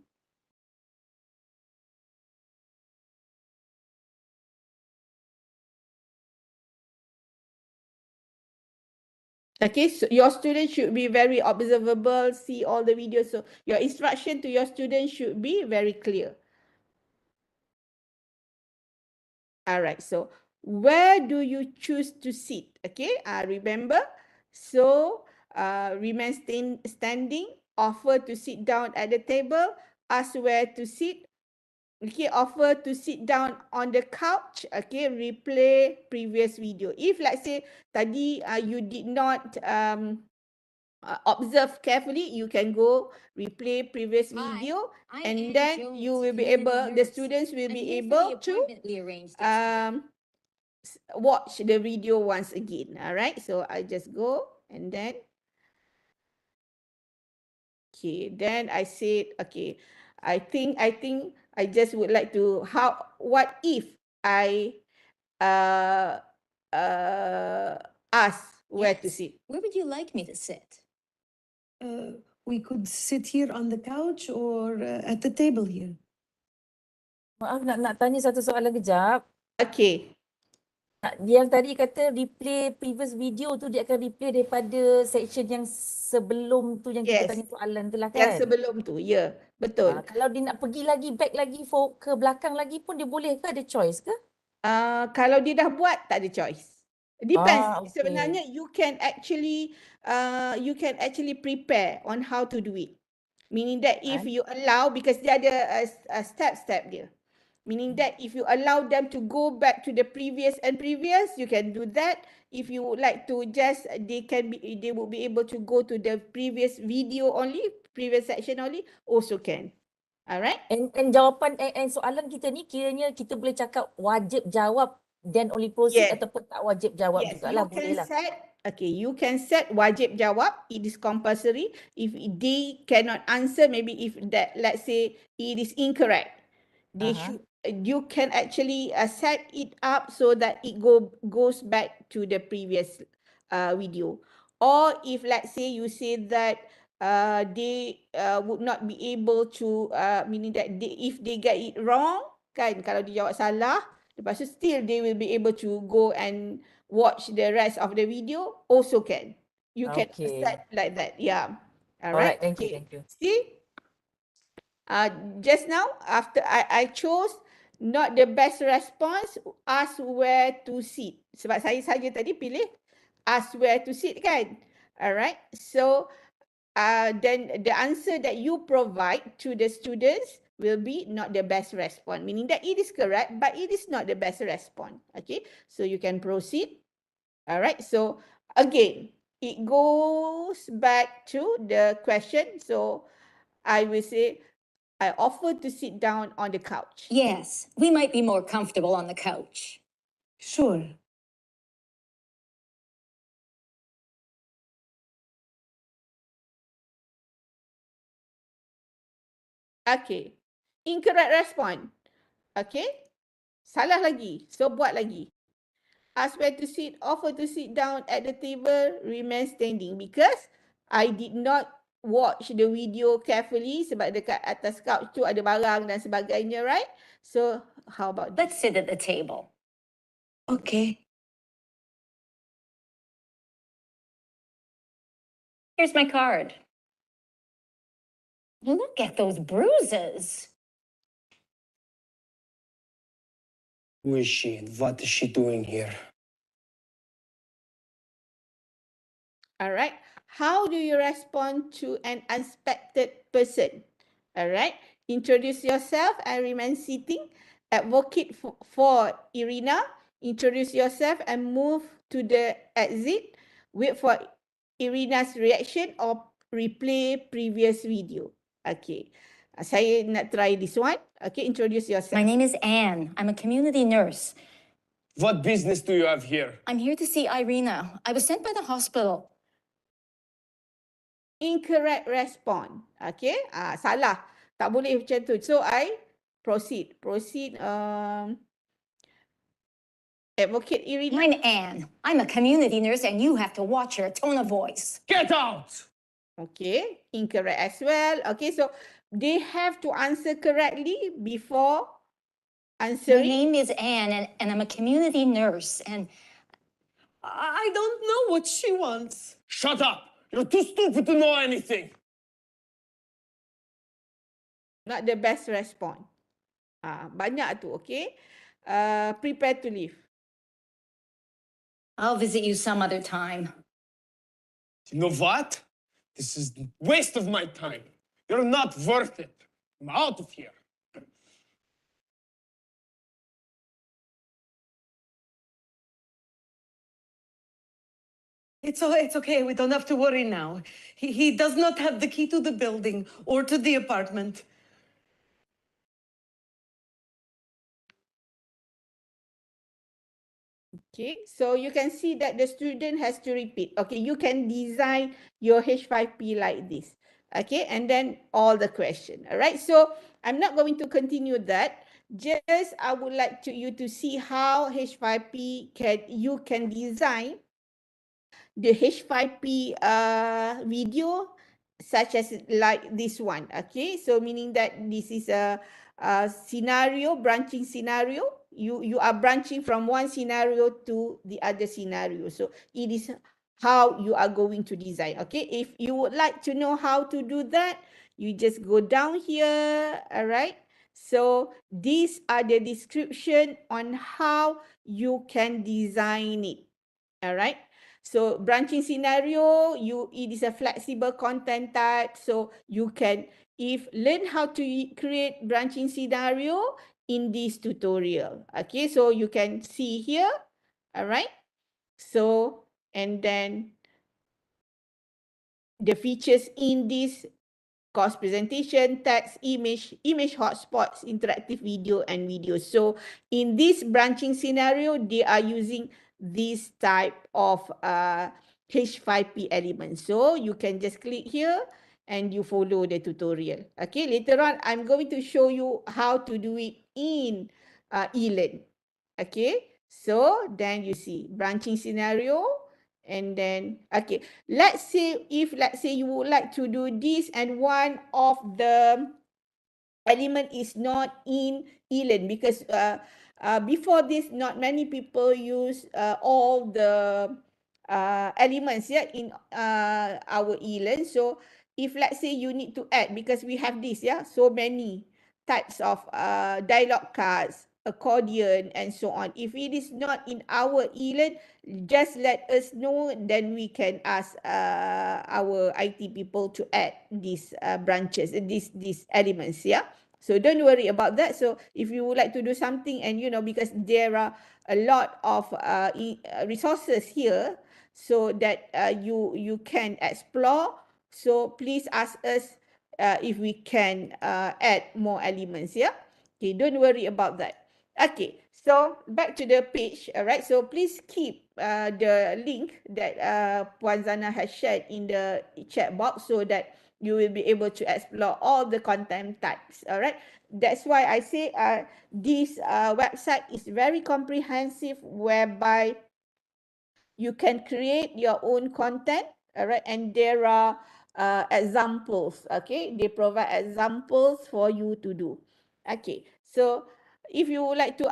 Okay, so your student should be very observable, see all the videos. So your instruction to your student should be very clear. All right, so where do you choose to sit? Okay, remember. So remain standing, offer to sit down at the table, ask where to sit. Okay, offer to sit down on the couch. Okay, replay previous video. If let's say tadi you did not observe carefully, you can go replay previous video. Hi, I'm And Ann then Jones, you will be community able, the nurse. students will I'm be here for the able to appointment we arranged yesterday. watch the video once again. All right, so I just go and then okay, then I said, okay, I think I just would like to, what if I uh ask where to Yes. sit? Where would you like me to sit? We could sit here on the couch or at the table here. Maaf nak tanya satu soalan kejap. Okay. Yang tadi kata replay previous video tu dia akan replay daripada section yang sebelum tu yang kita Yes. tanya soalan tu lah Yang kan? sebelum tu, ya, betul. Kalau dia nak pergi lagi back lagi ke belakang lagi pun dia boleh ke, ada choice ke? Kalau dia dah buat, tak ada choice. Depends. Okay. Sebenarnya you can actually prepare on how to do it. Meaning that if you allow, because dia ada a step dia. Meaning that if you allow them to go back to the previous, you can do that. If you would like to just, they will be able to go to the previous video only, previous section only, also can. Alright? And jawapan and soalan kita ni kiranya kita boleh cakap wajib jawab then only proceed Yes. ataupun tak wajib jawab Yes, jugalah, you boleh can lah. set. Okay, you can set wajib jawab. It is compulsory. If they cannot answer, maybe if that, let's say it is incorrect, they should. You can actually set it up so that it goes back to the previous video. Or if let's say you say that they would not be able to, meaning that if they get it wrong, kan, kalau dia jawab salah, lepas tu still they will be able to go and watch the rest of the video, also can. You can set like that. Yeah. Alright. Thank you. See? Just now, after I chose not the best response, ask where to sit. Sebab saya saja tadi pilih ask where to sit kan. Alright, so then the answer that you provide to the students will be not the best response, meaning that it is correct, but it is not the best response. Okay, so you can proceed. Alright, so again, it goes back to the question. So I will say, I offer to sit down on the couch. Yes, we might be more comfortable on the couch. Sure. Okay, incorrect response. Okay, salah lagi. So buat lagi. Ask where to sit, offer to sit down at the table, remain standing. Because I did not watch the video carefully sebab dekat atas couch tu ada barang dan sebagainya, right? So how about this? Let's sit at the table. Okay. Here's my card. Look at those bruises. Who is she and what is she doing here? All right. How do you respond to an unexpected person? All right. Introduce yourself and remain sitting. Advocate for Irina. Introduce yourself and move to the exit. Wait for Irina's reaction or replay previous video. Okay. Saya nak try this one. Okay, introduce yourself. My name is Anne. I'm a community nurse. What business do you have here? I'm here to see Irina. I was sent by the hospital. Incorrect response. Okay, salah. Tak boleh macam tu. So I proceed. Advocate Irina. I'm Anne. I'm a community nurse and you have to watch your tone of voice. Get out! Okay, incorrect as well. Okay, so they have to answer correctly before My answering. name is Anne and I'm a community nurse and I don't know what she wants. Shut up! You're too stupid to know anything! Not the best response. Banyak tu, okay? Prepare to leave. I'll visit you some other time. You know what? This is a waste of my time. You're not worth it. I'm out of here. It's okay. We don't have to worry now. He does not have the key to the building or to the apartment. Okay, so you can see that the student has to repeat. Okay, you can design your H5P like this. Okay, and then all the question. All right, so I'm not going to continue that. Just I would like you to see how H5P you can design the H5P video such as like this one. Okay, so meaning that this is a scenario, branching scenario. You are branching from one scenario to the other scenario. So it is how you are going to design. Okay, if you would like to know how to do that, you just go down here. All right, so these are the description on how you can design it. All right, so branching scenario, it is a flexible content type. So you can learn how to create branching scenario in this tutorial. Okay, so you can see here. All right. So, and then the features in this course presentation, text, image hotspots, interactive video, and video. So in this branching scenario, they are using this type of H5P elements. So you can just click here and you follow the tutorial. Okay, later on, I'm going to show you how to do it in eLearn. Okay, so then you see branching scenario. And then, okay, let's say you would like to do this and one of the element is not in eLearn because before this, not many people use all the elements in our eLearn. So if let's say you need to add, because we have this, so many types of dialogue cards, accordion, and so on. If it is not in our eLearn, just let us know, then we can ask our IT people to add these branches, these elements, yeah. So don't worry about that. So if you would like to do something, and because there are a lot of resources here, so that you can explore. So please ask us if we can add more elements, yeah. Okay, don't worry about that. Okay, so back to the page, all right. So please keep the link that Puan Zana has shared in the chat box, so that you will be able to explore all the content types, all right. That's why I say this website is very comprehensive, whereby you can create your own content, all right, and there are examples, okay. They provide examples for you to do. Okay, so if you would like to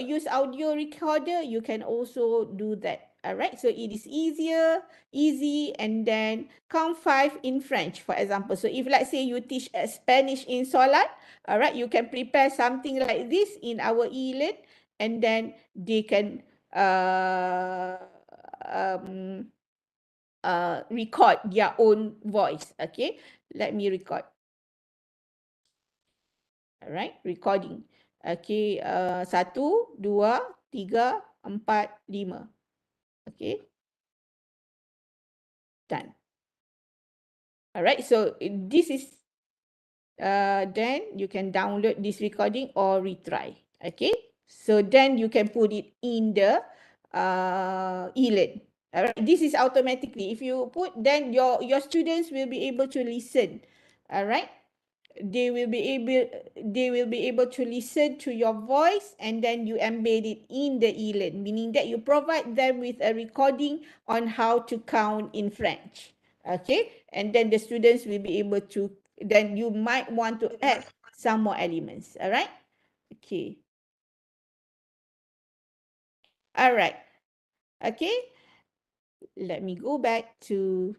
use audio recorder, you can also do that, all right. So it is easy, and then count 5 in French, for example. So if, let's say, you teach Spanish in Solat, all right, you can prepare something like this in our eLearn, and then they can um, record their own voice. Okay, let me record. Alright, recording. Okay, 1, 2, 3, 4, 5. Okay, done. Alright, so this is then you can download this recording or retry. Okay, so then you can put it in the eLearn. Alright, this is automatically. If you put, then your students will be able to listen. Alright, they will be able to listen to your voice, and then you embed it in the eLearn, meaning that you provide them with a recording on how to count in French. Okay, and then the students will be able to, then you might want to add some more elements. All right. Okay. All right. Okay, let me go back to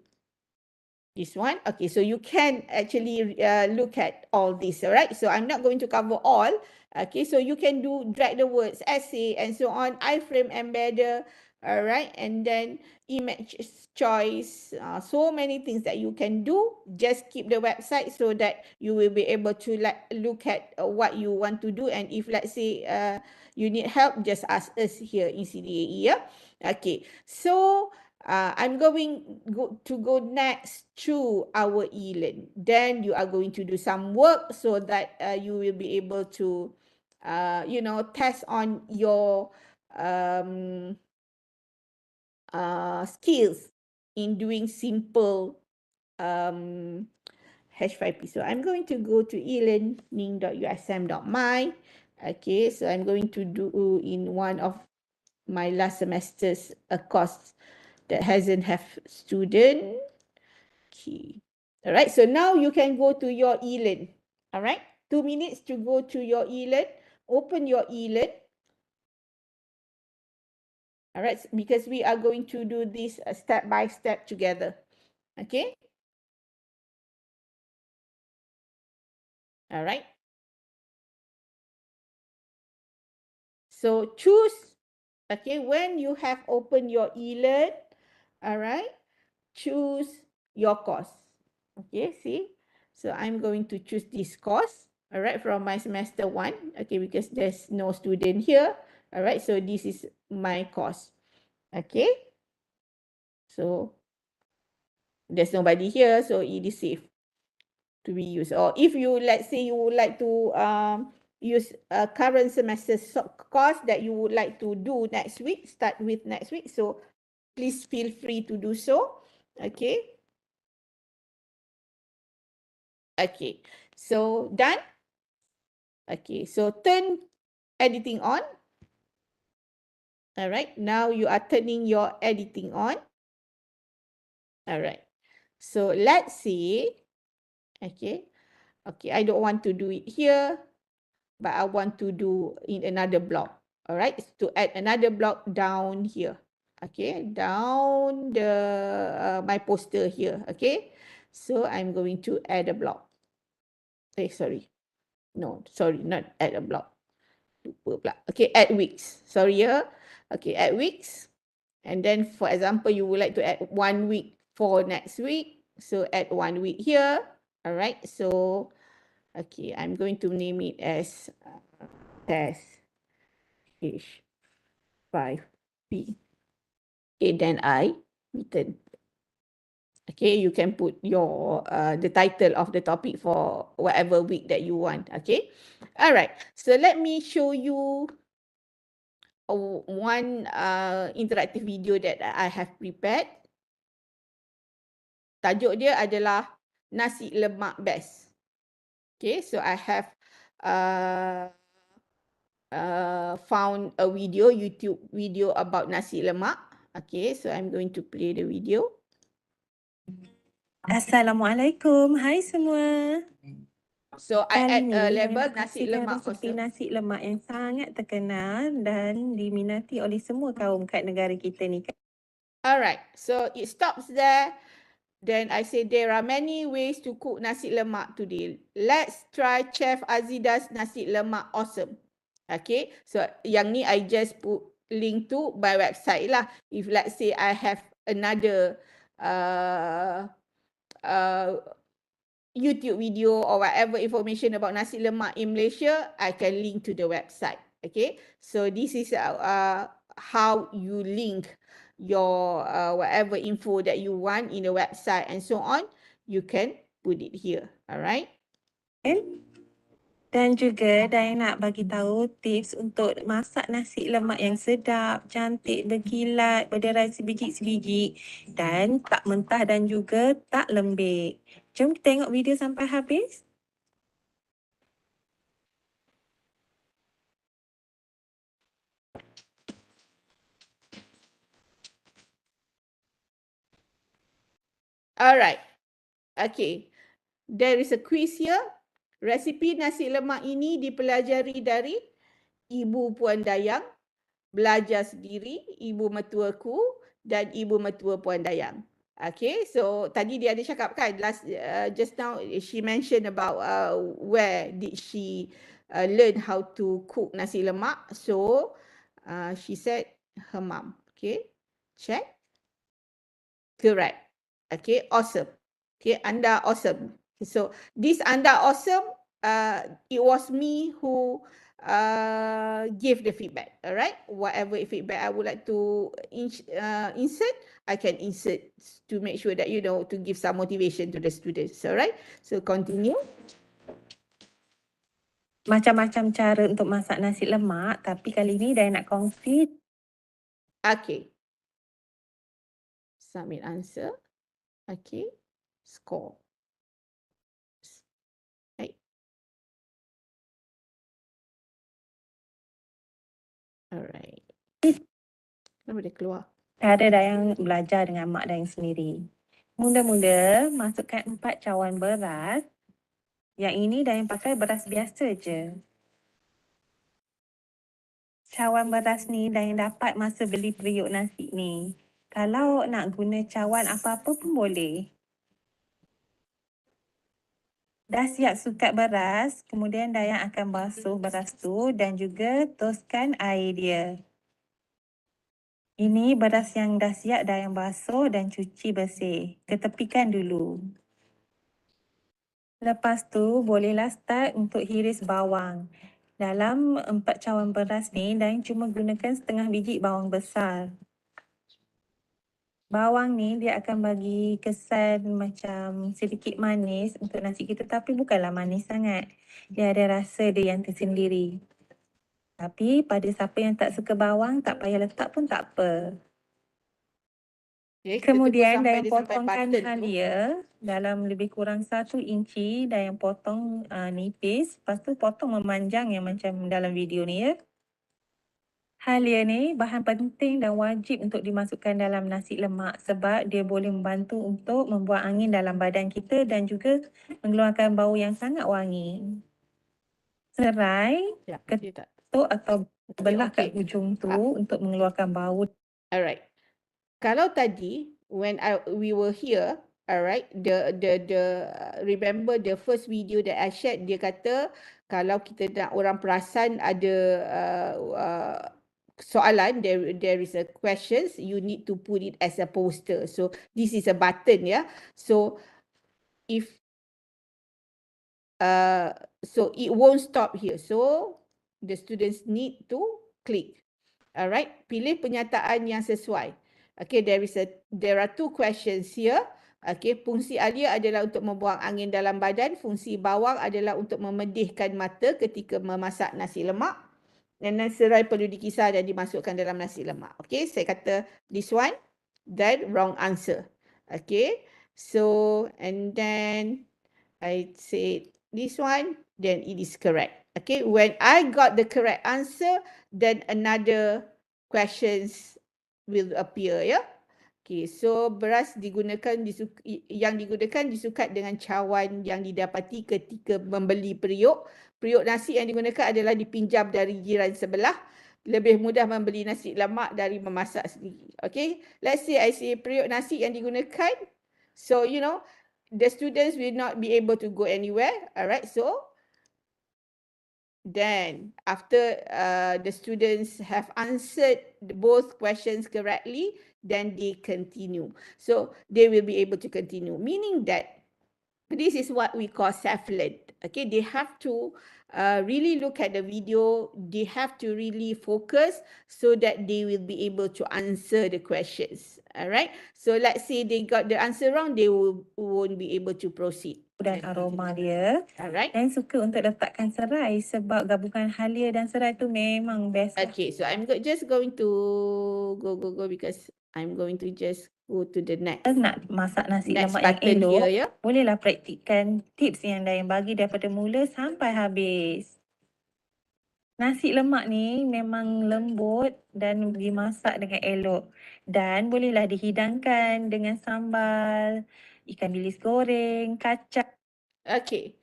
this one. Okay, so you can actually look at all this, all right? So I'm not going to cover all. Okay, so you can do drag the words, essay, and so on, iframe embedder, all right? And then image choice, so many things that you can do. Just keep the website so that you will be able to look at what you want to do. And if, let's say, you need help, just ask us here in CDAE, yeah? Okay, so I'm going to go next to our eLearn. Then you are going to do some work, so that you will be able to, test on your skills in doing simple H5P. So I'm going to go to elearning.usm.my. Okay, so I'm going to do in one of my last semester's course that hasn't have student. Okay. All right. So now you can go to your eLearn. All right. 2 minutes to go to your eLearn. Open your eLearn. All right. Because we are going to do this step by step together. Okay. All right. So choose. Okay. When you have opened your eLearn, all right, choose your course. Okay. See. So I'm going to choose this course. All right, from my semester 1. Okay, because there's no student here. All right, so this is my course. Okay, so there's nobody here, so it is safe to be used. Or if you, let's say, you would like to use a current semester course that you would like to do next week, start with next week, so please feel free to do so. Okay. Okay, so done. Okay, so turn editing on. All right, now you are turning your editing on. All right, so let's see. Okay, I don't want to do it here, but I want to do in another block. All right, to add another block down here. Okay, down the my poster here. Okay, so I'm going to add a block. Sorry, no, sorry, not add a block. Lupa pula. Okay, add weeks. Sorry ya. Okay, add weeks. And then for example, you would like to add 1 week for next week. So add 1 week here. All right. So, okay, I'm going to name it as test H5P. Okay, then I return. Okay, you can put your the title of the topic for whatever week that you want. Okay, all right. So let me show you one interactive video that I have prepared. Tajuk dia adalah nasi lemak best. Okay, so I have found a video, YouTube video about nasi lemak. Okay, so I'm going to play the video. Assalamualaikum. Hai semua. So I Kali add ni a saya label nak nasi kongsikan lemak resepi awesome. nasi lemak yang sangat terkenal dan diminati oleh semua kaum kat negara kita ni. Alright, so it stops there. Then I say there are many ways to cook nasi lemak today. Let's try Chef Azida's nasi lemak awesome. Okay, so yang ni I just put link to my website lah. If let's say I have another YouTube video or whatever information about nasi lemak in Malaysia, I can link to the website. Okay, so this is how you link your whatever info that you want in the website and so on. You can put it here. Alright. Dan juga Daya nak bagi tahu tips untuk masak nasi lemak yang sedap, cantik, berkilat, berderai sebiji-sebiji dan tak mentah dan juga tak lembik. Jom kita tengok video sampai habis. Alright. Okay. There is a quiz here. Resipi nasi lemak ini dipelajari dari Ibu Puan Dayang, belajar sendiri, Ibu Mertuaku dan Ibu Mertua Puan Dayang. Okay, so tadi dia ada cakap kan, just now she mentioned about where did she learn how to cook nasi lemak. So she said her mom. Okay, check. Correct. Okay, awesome. Okay, anda awesome. So this anda awesome, it was me who give the feedback. All right, whatever feedback I would like to insert, I can insert to make sure that to give some motivation to the students. All right, so continue. Macam-macam cara untuk masak nasi lemak, tapi kali ni Daya nak kongsi. Okay. Submit answer. Okay. Score. Right. Alright. Kenapa dia keluar? Cara Dayang belajar dengan mak Dayang sendiri. Mula-mula masukkan 4 cawan beras. Yang ini Dayang pakai beras biasa je. Cawan beras ni Dayang dapat masa beli periuk nasi ni. Kalau nak guna cawan apa-apa pun boleh. Dah siap sukat beras, kemudian Dayang akan basuh beras tu dan juga toskan air dia. Ini beras yang dah siap Dayang basuh dan cuci bersih. Ketepikan dulu. Lepas tu bolehlah start untuk hiris bawang. Dalam 4 cawan beras ni, Dayang cuma gunakan setengah biji bawang besar. Bawang ni dia akan bagi kesan macam sedikit manis untuk nasi kita, tapi bukanlah manis sangat. Dia ada rasa dia yang tersendiri. Tapi pada siapa yang tak suka bawang, tak payah letak pun tak apa. Okay, Kemudian Dayang potongkan halia dalam lebih kurang 1 inci. Dayang potong nipis. Lepas tu potong memanjang yang macam dalam video ni ya. Halia ni bahan penting dan wajib untuk dimasukkan dalam nasi lemak sebab dia boleh membantu untuk membuang angin dalam badan kita dan juga mengeluarkan bau yang sangat wangi. Serai, ketuk atau belah kat hujung tu untuk mengeluarkan bau. Alright. Kalau tadi when we were here, Alright, remember the first video that I shared, dia kata kalau kita nak orang perasan ada soalan, there is a questions, you need to put it as a poster. So this is a button, yeah. So if so it won't stop here. So the students need to click. Alright, pilih penyataan yang sesuai. Okay, there are two questions here. Okay, fungsi alia adalah untuk membuang angin dalam badan. Fungsi bawang adalah untuk memedihkan mata ketika memasak nasi lemak. Dan serai perlu dikisar dan dimasukkan dalam nasi lemak. Okay, saya kata this one, then wrong answer. Okay, so and then I said this one, then it is correct. Okay, when I got the correct answer, then another questions will appear, ya. Okay, so beras yang digunakan disukat dengan cawan yang didapati ketika membeli periuk. Periuk nasi yang digunakan adalah dipinjam dari jiran sebelah. Lebih mudah membeli nasi lemak dari memasak sendiri. Okay, let's say I say periuk nasi yang digunakan. So, you know, the students will not be able to go anywhere. Alright, so then after the students have answered both questions correctly, then they continue. So they will be able to continue, meaning that this is what we call self-learn. Okay, they have to really look at the video. They have to really focus so that they will be able to answer the questions. Alright, so let's say they got the answer wrong, they won't be able to proceed. Dan aroma dia. Alright. Dan suka untuk letakkan serai sebab gabungan halia dan serai tu memang best. Okay, so I'm just going to go because I'm going to just go to the next. Nak masak nasi Next lemak yang button elok, here, ya. bolehlah praktikkan tips yang Dayang bagi daripada mula sampai habis. Nasi lemak ni memang lembut dan dimasak dengan elok. Dan bolehlah dihidangkan dengan sambal, ikan bilis goreng, kacang. Okay.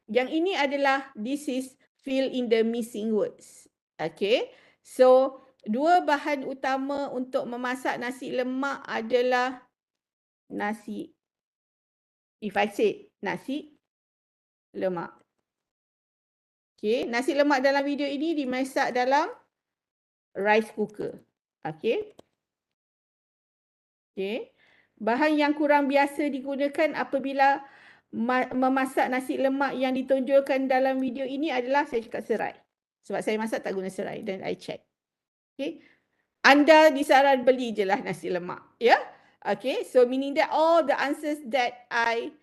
Yang ini adalah, this is fill in the missing words. Okay. So, dua bahan utama untuk memasak nasi lemak adalah nasi. If I say nasi lemak. Okay. Nasi lemak dalam video ini dimasak dalam rice cooker. Okay. Okay. Bahan yang kurang biasa digunakan apabila memasak nasi lemak yang ditonjolkan dalam video ini adalah saya cakap serai. Sebab saya masak tak guna serai dan I check. Okay. Anda disaran beli je lah nasi lemak. Ya. Yeah? Okay. So meaning that all the answers that I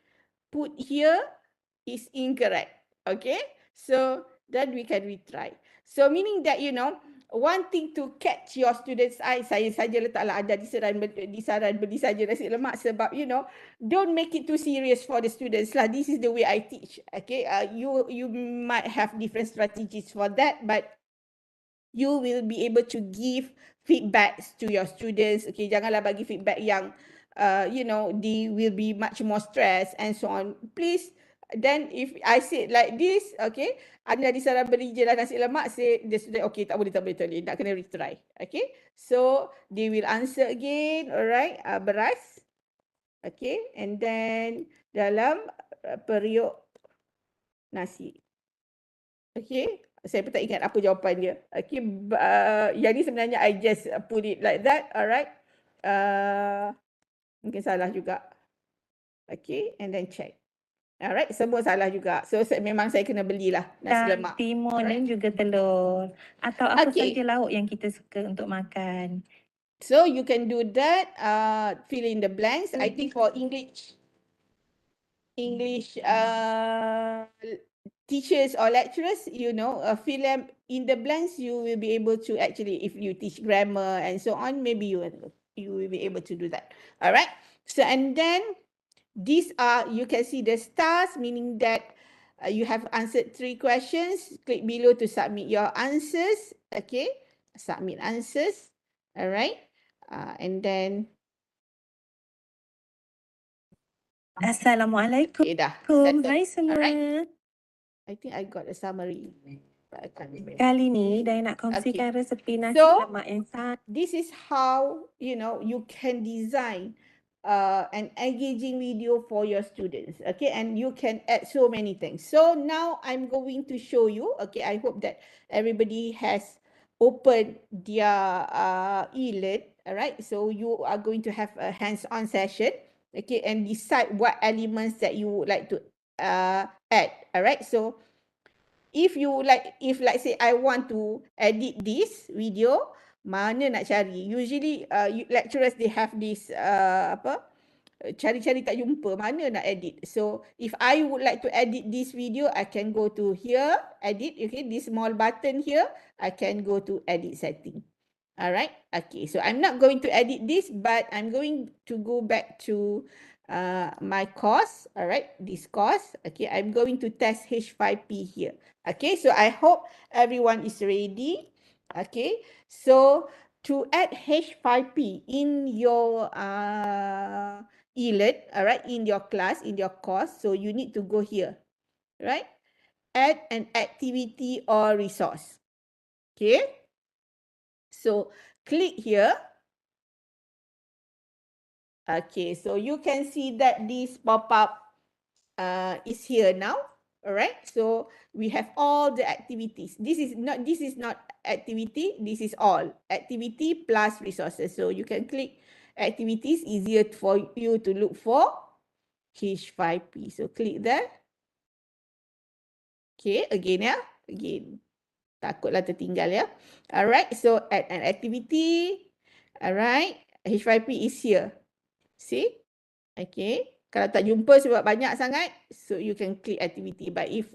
put here is incorrect. Okay. So then we can retry. So meaning that, you know, wanting to catch your students' eye, saya saja letaklah anda disaran beli saja nasi lemak sebab, you know, don't make it too serious for the students lah. This is the way I teach. Okay, you might have different strategies for that, but you will be able to give feedbacks to your students. Okay, janganlah bagi feedback yang, you know, they will be much more stressed and so on. Please. Then if I say like this, okay, anda disaran beli je lah nasi lemak, say the student, okay, tak boleh, nak kena retry. Okay, so they will answer again, alright, beras. Okay, and then dalam periuk nasi. Okay, saya pun tak ingat apa jawapan dia. Okay, yang ni sebenarnya I just put it like that, alright. Mungkin salah juga. Okay, and then check. Alright, semua salah juga. So memang saya kena belilah nasi lemak. Timun dan juga telur. Atau apa saja lauk yang kita suka untuk makan. So you can do that, fill in the blanks. I think for English teachers or lecturers, you know, fill in the blanks, you will be able to actually, if you teach grammar and so on, maybe you will be able to do that. Alright, so and then these are, you can see the stars, meaning that you have answered 3 questions. Click below to submit your answers. Okay, submit answers. Alright, and then Assalamualaikum. Okay, dah. Hai semua. Alright. I think I got a summary. But I can't remember. Kali ni Dayang nak kongsikan resepi nasi So, lemak yang sangat. This is how, you know, you can design an engaging video for your students. Okay, and you can add so many things. So now I'm going to show you. Okay, I hope that everybody has opened their eLearn. All right, so you are going to have a hands-on session. Okay, and decide what elements that you would like to add. All right, so if let's say I want to edit this video, mana nak cari? Usually lecturers they have this cari-cari tak jumpa, mana nak edit. So if I would like to edit this video, I can go to here, edit. Okay, this small button here, I can go to edit setting. All right, okay, so I'm not going to edit this, but I'm going to go back to my course. All right, this course. Okay, I'm going to test H5P here. Okay, so I hope everyone is ready. Okay, so to add H5P in your eLearn, all right, in your class, in your course, so you need to go here, right? Add an activity or resource. Okay, so click here. Okay, so you can see that this pop-up is here now. All right, so we have all the activities. This is not activity, this is all activity plus resources. So you can click activities, easier for you to look for H5P. So click there. Okay, again ya, again. Takutlah tertinggal ya. Alright, so add an activity. Alright, H5P is here. See? Okay. Kalau tak jumpa sebab banyak sangat, so you can click activity. But if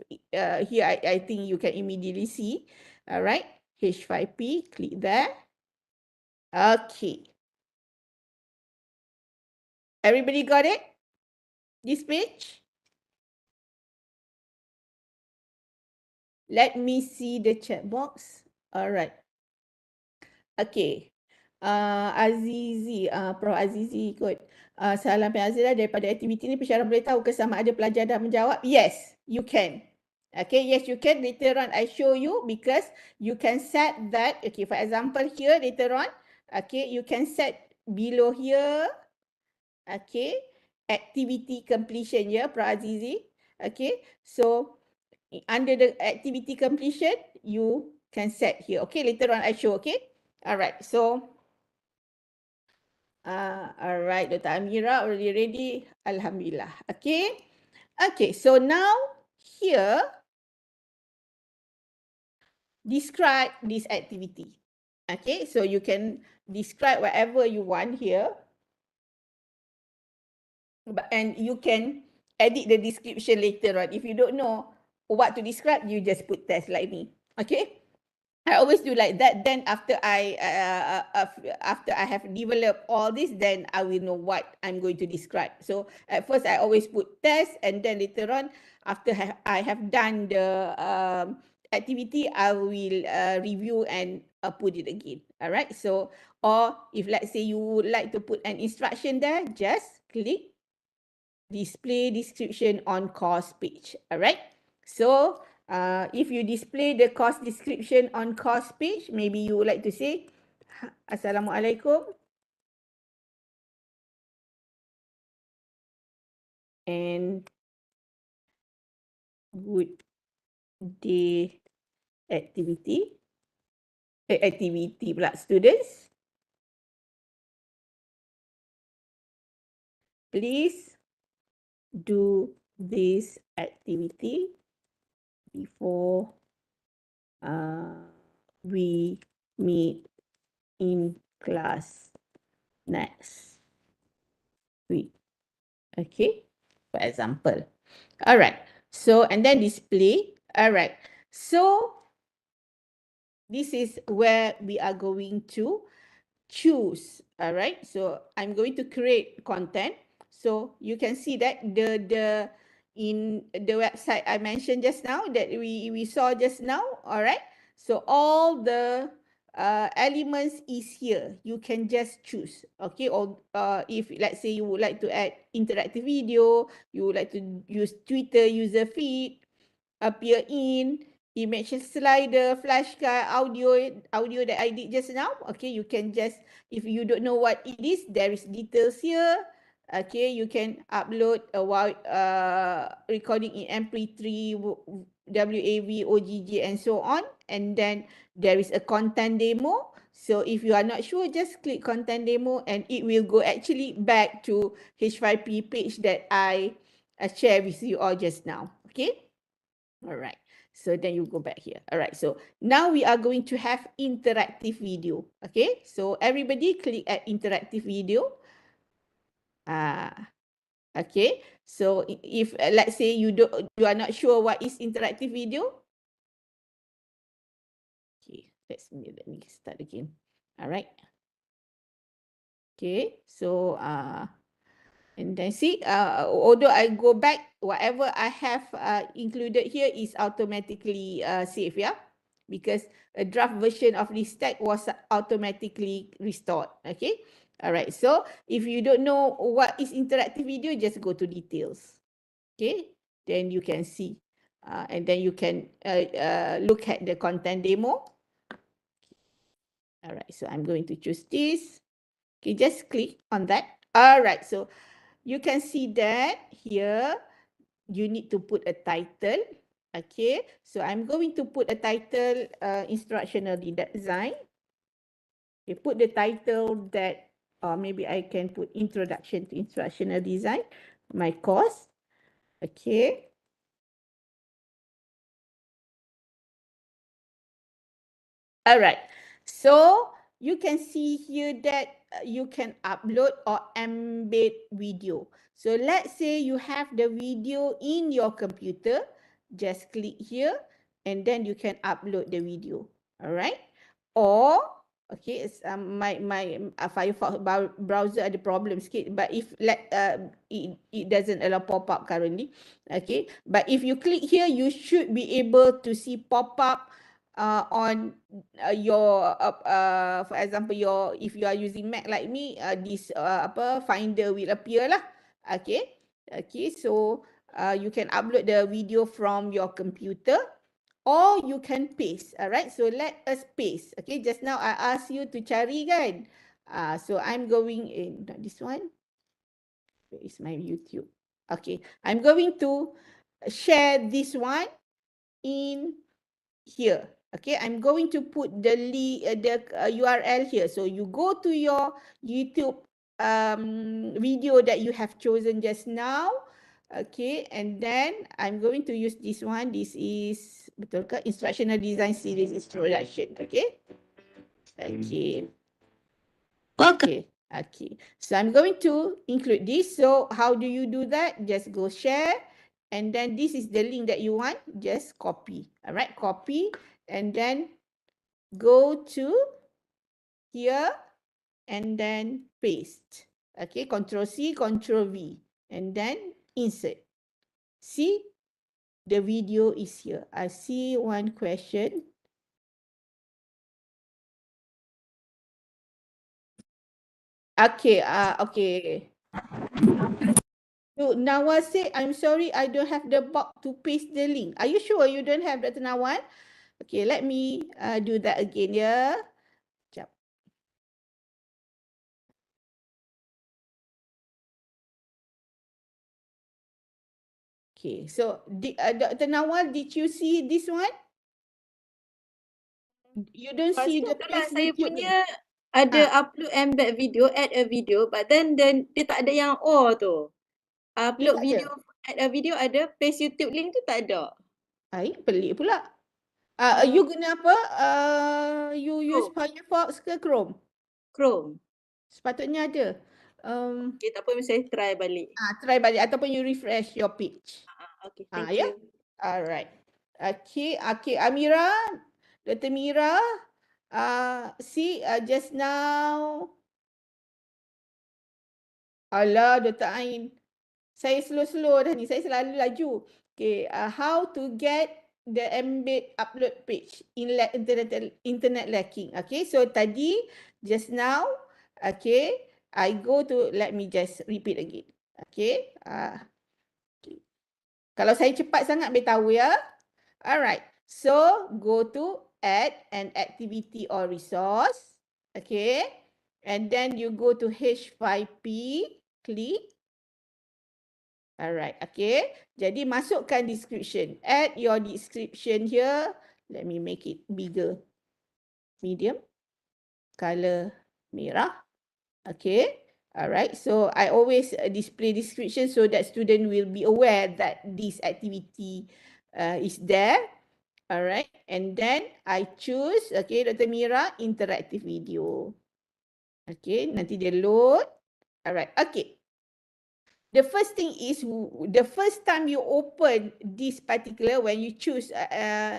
here, I think you can immediately see. Alright, H5P, click there. Okay. Everybody got it? This page? Let me see the chat box. Alright. Okay. Azizi, Prof Azizi ikut. Salam Azira, daripada aktiviti ni pensyarah boleh tahu ke sama ada pelajar dah menjawab? Yes, you can. Okay, yes you can. Later on I show you because you can set that. Okay, for example here later on. Okay, you can set below here. Okay, activity completion ya, Prof Azizi. Okay, so under the activity completion, you can set here. Okay, later on I show. Okay, alright. So alright, Dr. Amira already ready. Alhamdulillah. Okay. Okay, so now here, describe this activity. Okay, so you can describe whatever you want here. And you can edit the description later on. If you don't know what to describe, you just put test like me. Okay. I always do like that. Then after I have developed all this, then I will know what I'm going to describe. So at first I always put test, and then later on, after I have done the activity, I will review and put it again. All right. So, or if let's say you would like to put an instruction there, just click display description on course page. All right. So if you display the course description on course page, maybe you would like to say, Assalamualaikum. And good day activity pula students. Please do this activity before we meet in class next week. Okay, for example. All right. So, and then display. All right. So, this is where we are going to choose. All right. So, I'm going to create content. So, you can see that in the website I mentioned just now that we saw just now. All right. So, all the elements is here. You can just choose. Okay. Or if let's say you would like to add interactive video, you would like to use Twitter user feed, appear in, image slider, flashcard, audio that I did just now. Okay, you can just, if you don't know what it is, there is details here. Okay, you can upload a recording in MP3, WAV, OGG, and so on. And then there is a content demo. So if you are not sure, just click content demo and it will go actually back to H5P page that I share with you all just now. Okay. All right. So then you go back here. All right. So now we are going to have interactive video. Okay. So everybody click at interactive video. Okay. So if let's say you are not sure what is interactive video. Okay. Let me start again. All right. Okay. So and then see, although I go back, whatever I have included here is automatically saved, yeah? Because a draft version of this tag was automatically restored, okay? All right, so if you don't know what is interactive video, just go to details, okay? Then you can see, and then you can look at the content demo. All right, so I'm going to choose this. Okay, just click on that. All right, so you can see that here, you need to put a title. Okay, so I'm going to put a title, instructional design. Okay, put the title that, or maybe I can put introduction to instructional design, my course. Okay. All right, so you can see here that you can upload or embed video. So let's say you have the video in your computer, just click here and then you can upload the video. All right, or okay, it's my Firefox browser ada problem sikit, but if it doesn't allow pop-up currently. Okay, but if you click here, you should be able to see pop-up on your for example, if you are using Mac like me, this Finder will appear lah. Okay, so you can upload the video from your computer or you can paste. Alright, so let us paste. Okay, just now I asked you to cari kan. So I'm going in, not this one. Where is my YouTube? Okay, I'm going to share this one in here. Okay, I'm going to put the URL here. So you go to your YouTube video that you have chosen just now. Okay, and then I'm going to use this one. This is betul ke? Instructional Design Series Introduction. Okay. Okay. Okay. Okay. So I'm going to include this. So how do you do that? Just go share. And then this is the link that you want. Just copy. All right. Copy. And then go to here and then paste. Okay. Control C, Control V. And then insert. See, the video is here. I see one question. Okay. Okay. So Nawaz say, I'm sorry, I don't have the box to paste the link. Are you sure you don't have, Dr. Nawaz? Okay, let me do that again, yeah. Sekejap. Okay, so Dr. Nawaz, did you see this one? You don't see the paste saya YouTube punya link? ada upload embed video, add a video, but then dia tak ada yang O tu. Upload tak ada? video, add a video ada, paste YouTube link tu tak ada. Pelik pula. You guna apa? You use Firefox ke Chrome? Chrome. Sepatutnya ada. Okay, tak apa, saya try balik. Try balik ataupun you refresh your page. Okay, thank Yeah? you. Alright. Okay, Amira, Dr. Mira, see just now. Alah, Dr. Ain. Saya slow-slow dah ni. Saya selalu laju. Okay, how to get the Embed upload page in internet lacking. Okay, so tadi, just now, okay, I go to, let me just repeat again. Okay. Okay. Kalau saya cepat sangat, boleh tahu ya. Alright, so go to add an activity or resource. Okay, and then you go to H5P, click. Alright, okay. Jadi masukkan description. Add your description here. Let me make it bigger. Medium. Color merah. Okay. Alright. So I always display description so that student will be aware that this activity is there. Alright. And then I choose, okay, Dr. Mira, interactive video. Okay. Nanti dia load. Alright. Okay. The first thing is the first time you open this particular, when you choose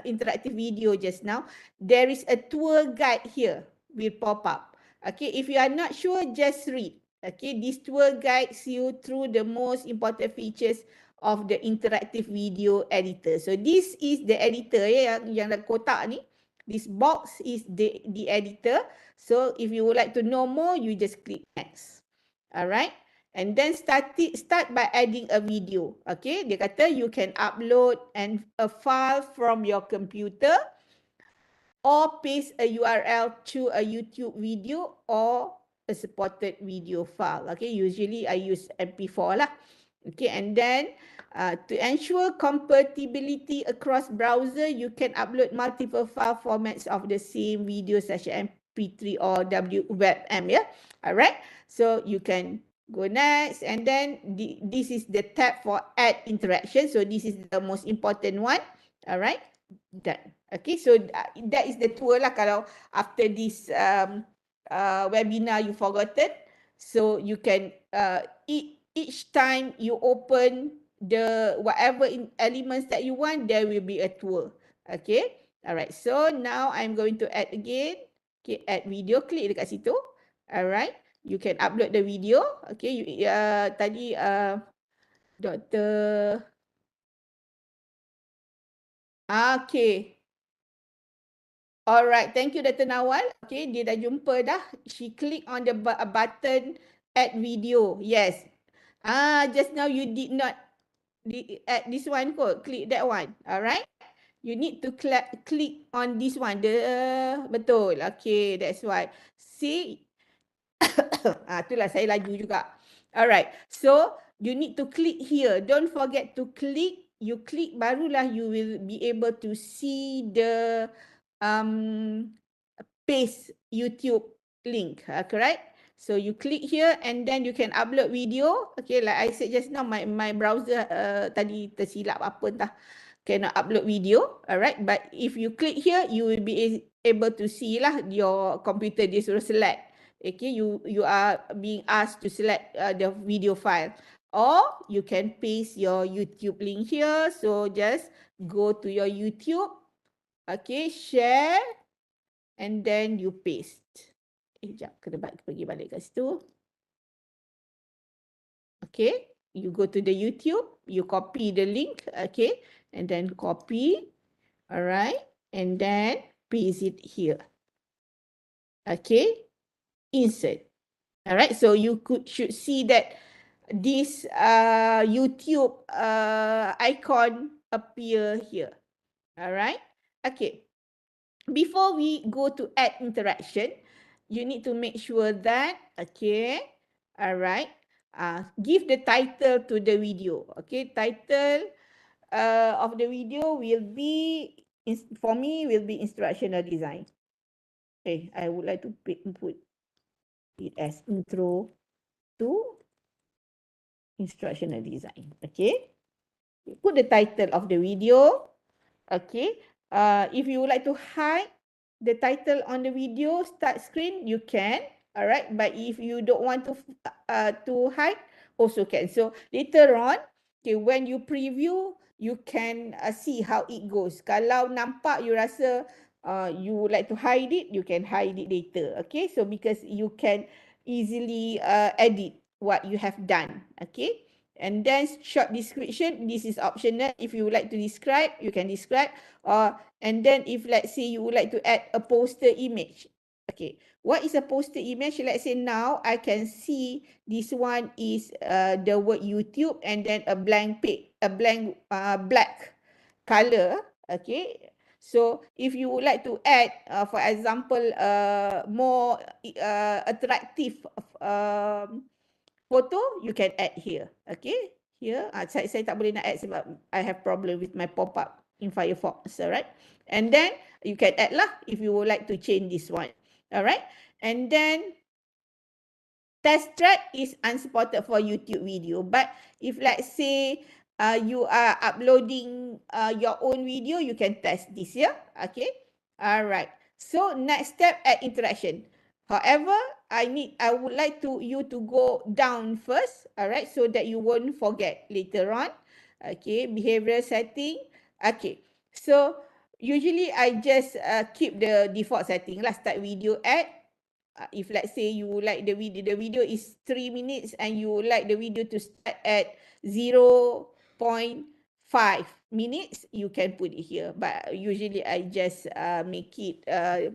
interactive video just now, there is a tour guide here will pop up. Okay, if you are not sure, just read. Okay, this tour guides you through the most important features of the interactive video editor. So this is the editor yang dalam kotak ni. This box is the editor. So if you would like to know more, you just click next. Alright. And then start by adding a video. Okay, dia kata you can upload a file from your computer or paste a URL to a YouTube video or a supported video file. Okay, usually I use MP4 lah. Okay, and then to ensure compatibility across browser, you can upload multiple file formats of the same video such as MP3 or WebM. Yeah, alright. So you can go next, and then this is the tab for add interaction. So this is the most important one. Alright, done. Okay, so that is the tour lah kalau after this webinar you forgotten. So you can each time you open the whatever elements that you want, there will be a tour. Okay, alright. So now I'm going to add again. Okay, add video, klik dekat situ. Alright. You can upload the video. Okay, tadi Dr. Okay. Alright, thank you Dr. Nawal. Okay, dia dah jumpa dah. She click on the button add video. Yes. Just now you did not add this one kot. Click that one. Alright. You need to click on this one. Betul. Okay, that's why. See, itulah saya laju juga. Alright, so you need to click here. Don't forget to click. You click barulah you will be able to see the paste YouTube link. Correct? So you click here and then you can upload video. Okay, like I said just now, my browser tadi tersilap apa entah. Cannot upload video. Alright, but if you click here, you will be able to see lah your computer dia suruh select. Okay, you are being asked to select the video file, or you can paste your YouTube link here. So just go to your YouTube. Okay, share, and then you paste. Sekejap, kena pergi balik kat situ. Okay, you go to the YouTube, you copy the link, okay, and then copy, alright, and then paste it here. Okay, insert. Alright, so you should see that this YouTube icon appear here. Alright, okay. Before we go to add interaction, you need to make sure that, okay, alright, give the title to the video. Okay, title of the video will be, for me, will be instructional design. Okay, I would like to put it as intro to instructional design. Okay, put the title of the video. Okay, if you would like to hide the title on the video start screen, you can. Alright, but if you don't want to hide, also can. So later on, okay, when you preview, you can see how it goes. Kalau nampak you rasa you would like to hide it, you can hide it later. Okay, so because you can easily edit what you have done. Okay. And then short description, this is optional. If you would like to describe, you can describe. And then if let's say you would like to add a poster image. Okay, what is a poster image? Let's say now I can see this one is the word YouTube and then a blank page, a blank black color. Okay, so if you would like to add, for example, more attractive photo, you can add here. Okay, here. Saya tak boleh nak add sebab I have problem with my pop-up in Firefox, alright. And then you can add lah if you would like to change this one, alright. And then test track is unsupported for YouTube video, but if let's say you are uploading your own video, you can test this, yeah. Okay, alright. So next step, add interaction. However, I would like you to go down first, alright, so that you won't forget later on. Okay, behavioral setting. Okay, so usually I just keep the default setting lah. Start video ad. If let's say you like the video is 3 minutes and you like the video to start at 0.5 minutes, you can put it here. But usually I just make it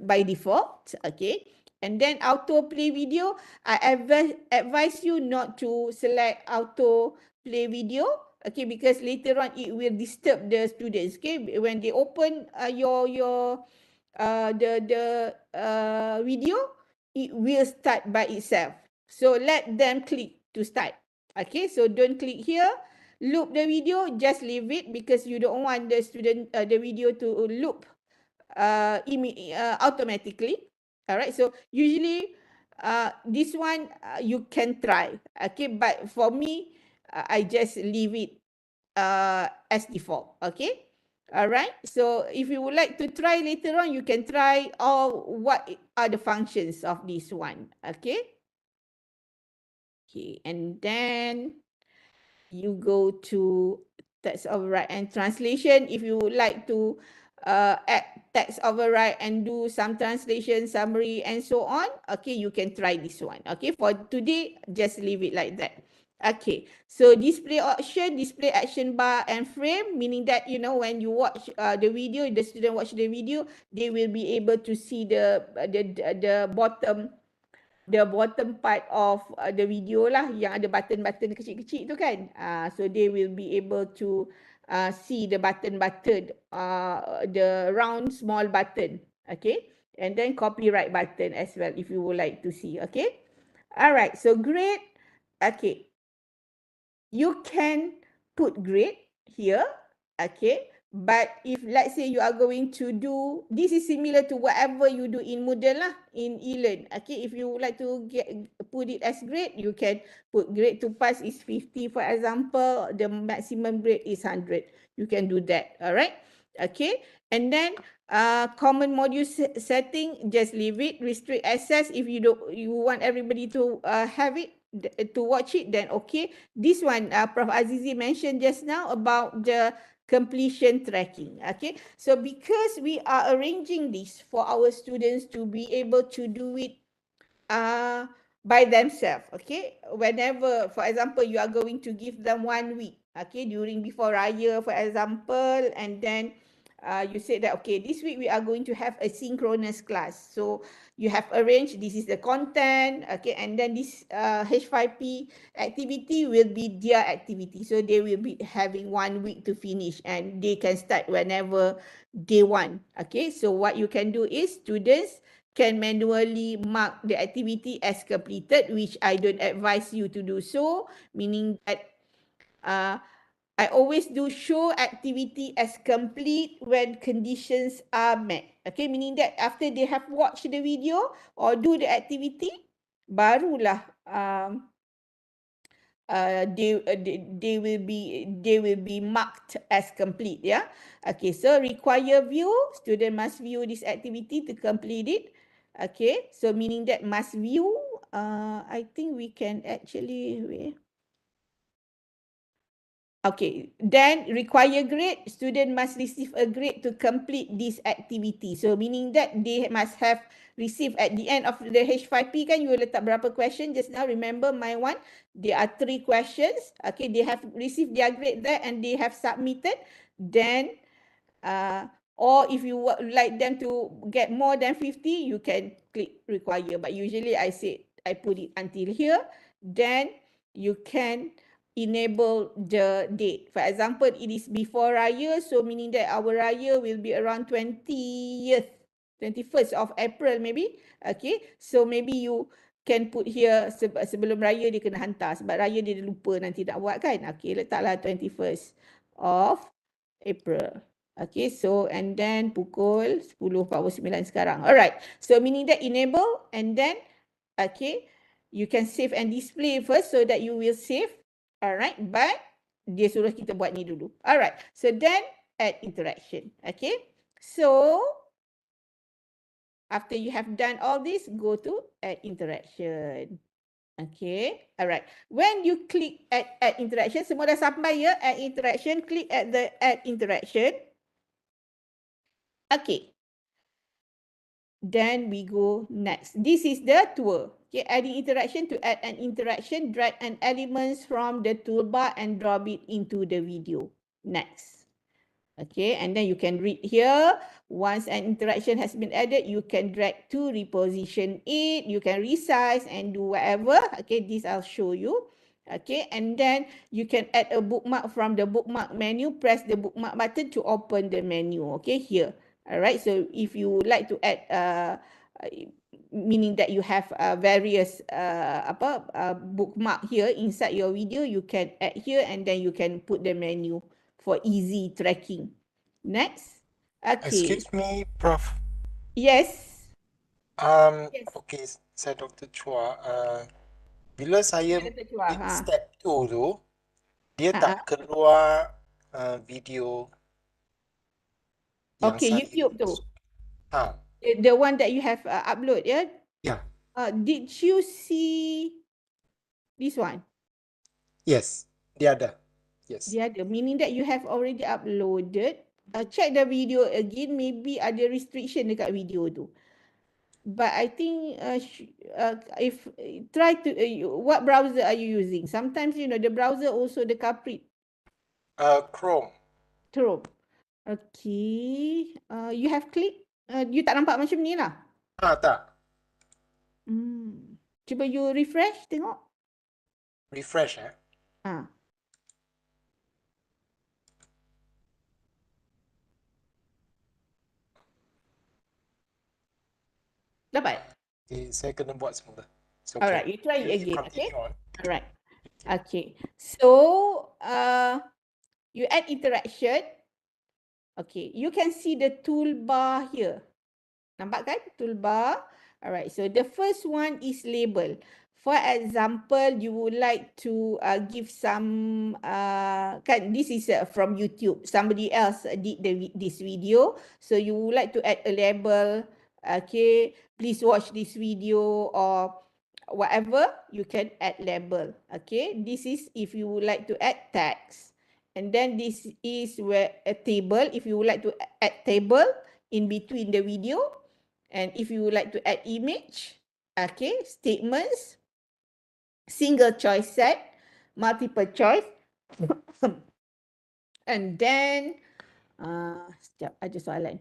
by default. Okay. And then auto play video, I advise you not to select auto play video. Okay, because later on it will disturb the students. Okay, when they open the video, it will start by itself. So let them click to start. Okay, so don't click here. Loop the video, just leave it because you don't want the video to loop automatically. Alright, so usually this one you can try. Okay, but for me, I just leave it as default. Okay. Alright, so if you would like to try later on, you can try all what are the functions of this one. Okay. Okay, and then you go to text override and translation. If you would like to add text override and do some translation, summary, and so on, okay, you can try this one. Okay, for today, just leave it like that. Okay, so display option, display action bar and frame, meaning that, you know, when you watch the video, the student watch the video, they will be able to see the bottom part of the video lah, yang ada button-button kecil-kecil tu kan. So they will be able to see the button-button, the round small button. Okay. And then copyright button as well if you would like to see. Okay. Alright. So grade. Okay. You can put grade here. Okay. But if let's say you are going to do, this is similar to whatever you do in Moodle lah, in eLearn. Okay, if you would like to put it as grade, you can put grade to pass is 50, for example, the maximum grade is 100. You can do that, all right? Okay, and then common module setting, just leave it. Restrict access if you want everybody to have it, to watch it, then okay. This one, Prof. Azizi mentioned just now about the completion tracking. Okay, so because we are arranging this for our students to be able to do it by themselves. Okay, whenever, for example, you are going to give them 1 week, okay, during before Raya, for example, and then you said that, okay, this week we are going to have a synchronous class. So you have arranged, this is the content, okay, and then this H5P activity will be their activity. So they will be having 1 week to finish and they can start whenever they want. Okay, so what you can do is students can manually mark the activity as completed, which I don't advise you to do so, meaning that I always do show activity as complete when conditions are met. Okay, meaning that after they have watched the video or do the activity, barulah they will be marked as complete. Yeah. Okay, so require view, student must view this activity to complete it. Okay, so meaning that must view. I think we can actually. Okay, then require grade, student must receive a grade to complete this activity. So meaning that they must have received at the end of the H5P kan, you letak berapa question just now, remember my one, there are 3 questions. Okay, they have received their grade there and they have submitted. Then, or if you would like them to get more than 50, you can click require. But usually I put it until here. Then you can enable the date. For example, it is before Raya, so meaning that our Raya will be around 21st of April maybe. Okay, so maybe you can put here sebelum raya dia kena hantar sebab raya dia lupa nanti nak buat kan. Okay, letaklah 21st of April. Okay, so and then pukul 10.49 sekarang. Alright, so meaning that enable and then okay, you can save and display first so that you will save. Alright, but dia suruh kita buat ni dulu. Alright, so then add interaction. Okay, so after you have done all this, go to add interaction. Okay, alright. When you click add interaction, semua dah sampai ya, add interaction, click at the add interaction. Okay. Then we go next. This is the tour. Okay, adding interaction. To add an interaction, drag an elements from the toolbar and drop it into the video. Next. Okay, and then you can read here. Once an interaction has been added, you can drag to reposition it. You can resize and do whatever. Okay, this I'll show you. Okay, and then you can add a bookmark from the bookmark menu. Press the bookmark button to open the menu. Okay, here. Alright, so if you like to add, meaning that you have various bookmark here inside your video, you can add here and then you can put the menu for easy tracking. Next. Okay. Excuse me, Prof. Yes. Yes. Okay, saya Dr. Chua. Bila saya Dr. Chua, in ha. step 2 tu, dia tak keluar video yang Okay, saya YouTube tu. Ha. The one that you have upload, yeah? Yeah. Did you see this one? Yes, dia ada. Yes. Dia ada, meaning that you have already uploaded. Check the video again, maybe ada restriction dekat video tu. But I think if try to what browser are you using? Sometimes you know the browser also the culprit. Chrome. Chrome. Okay. You have click. You tak nampak macam ni lah. Tak. Cuba you refresh tengok. Refresh Dapat? Okay, saya kena buat semula. Okay. Alright, you try it again, okay? On. Alright. Okay. So, you add interaction. Okay, you can see the toolbar here. Nampak kan? Toolbar. Alright, so the first one is label. For example, you would like to give some, this is from YouTube. Somebody else did this video. So you would like to add a label. Okay, please watch this video or whatever, you can add label. Okay, this is if you would like to add text. And then this is where a table, if you would like to add table in between the video. And if you would like to add image, okay, statements, single choice set, multiple choice. And then, sekejap, ada soalan.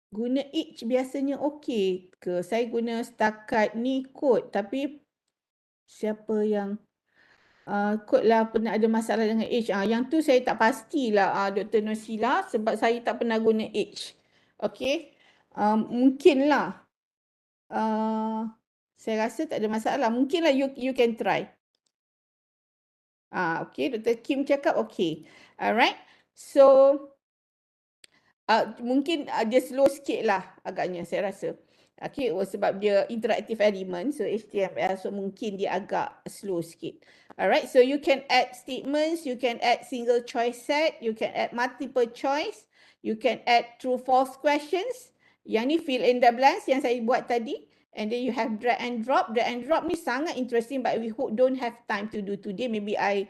Guna each biasanya okey ke? Saya guna setakat ni kod, tapi siapa yang kod lah pernah ada masalah dengan each. Yang tu saya tak pastilah Dr. Nosila sebab saya tak pernah guna each. Okey. Mungkinlah. Saya rasa tak ada masalah. Mungkinlah you can try. Okay, Dr. Kim cakap okay. Alright. So, mungkin dia slow sikit lah agaknya saya rasa. Okay, sebab dia interactive element, so HTML, so mungkin dia agak slow sikit. Alright, so you can add statements, you can add single choice set, you can add multiple choice, you can add true false questions. Yang ni fill in the blanks yang saya buat tadi. And then you have drag and drop. Drag and drop ni sangat interesting, but we don't have time to do today. Maybe I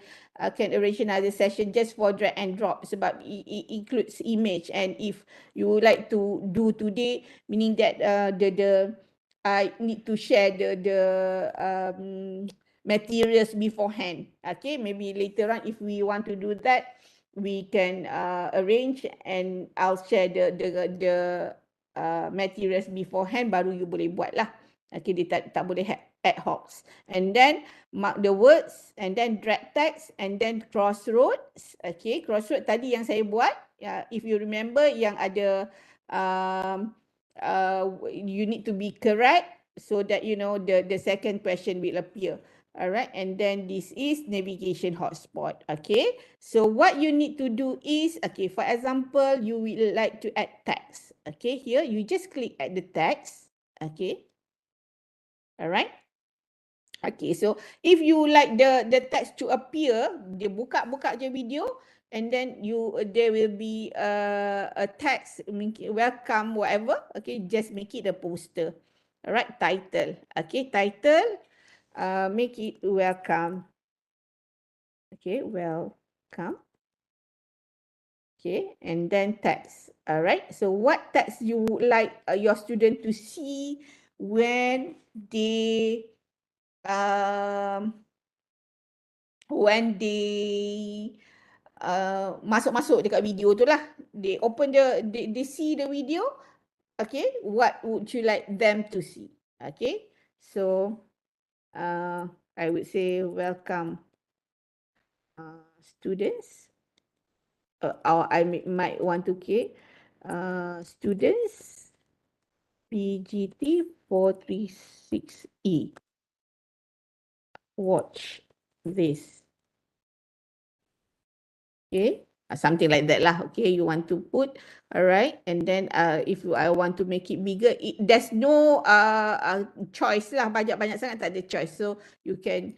can arrange another session just for drag and drop sebab it includes image. And if you would like to do today, meaning that I need to share the materials beforehand. Okay, maybe later on if we want to do that, we can arrange and I'll share the materials beforehand, baru you boleh buat lah. Okay, dia tak boleh ad hoc. And then mark the words and then drag text and then crossroads. Okay, crossroads tadi yang saya buat. If you remember yang ada you need to be correct. so that you know the second question will appear. All right, and then this is navigation hotspot. Okay, so what you need to do is, okay, for example, you will like to add text. Okay, here you just click at the text. Okay, all right. Okay, so if you like the text to appear, dia buka je video, and then there will be a text, welcome, whatever. Okay, just make it a poster. All right, title. Okay, title. Make it welcome. Okay, welcome. Okay, and then text. All right, so what text you would like your student to see when they masuk-masuk dekat video tu lah. They open they see the video. Okay, what would you like them to see? Okay, so I would say welcome students. Or I might want to students PGT 436E. Watch this. Okay, something like that lah. Okay, you want to put, all right, and then if I want to make it bigger, there's no choice lah, banyak sangat tak ada choice, so you can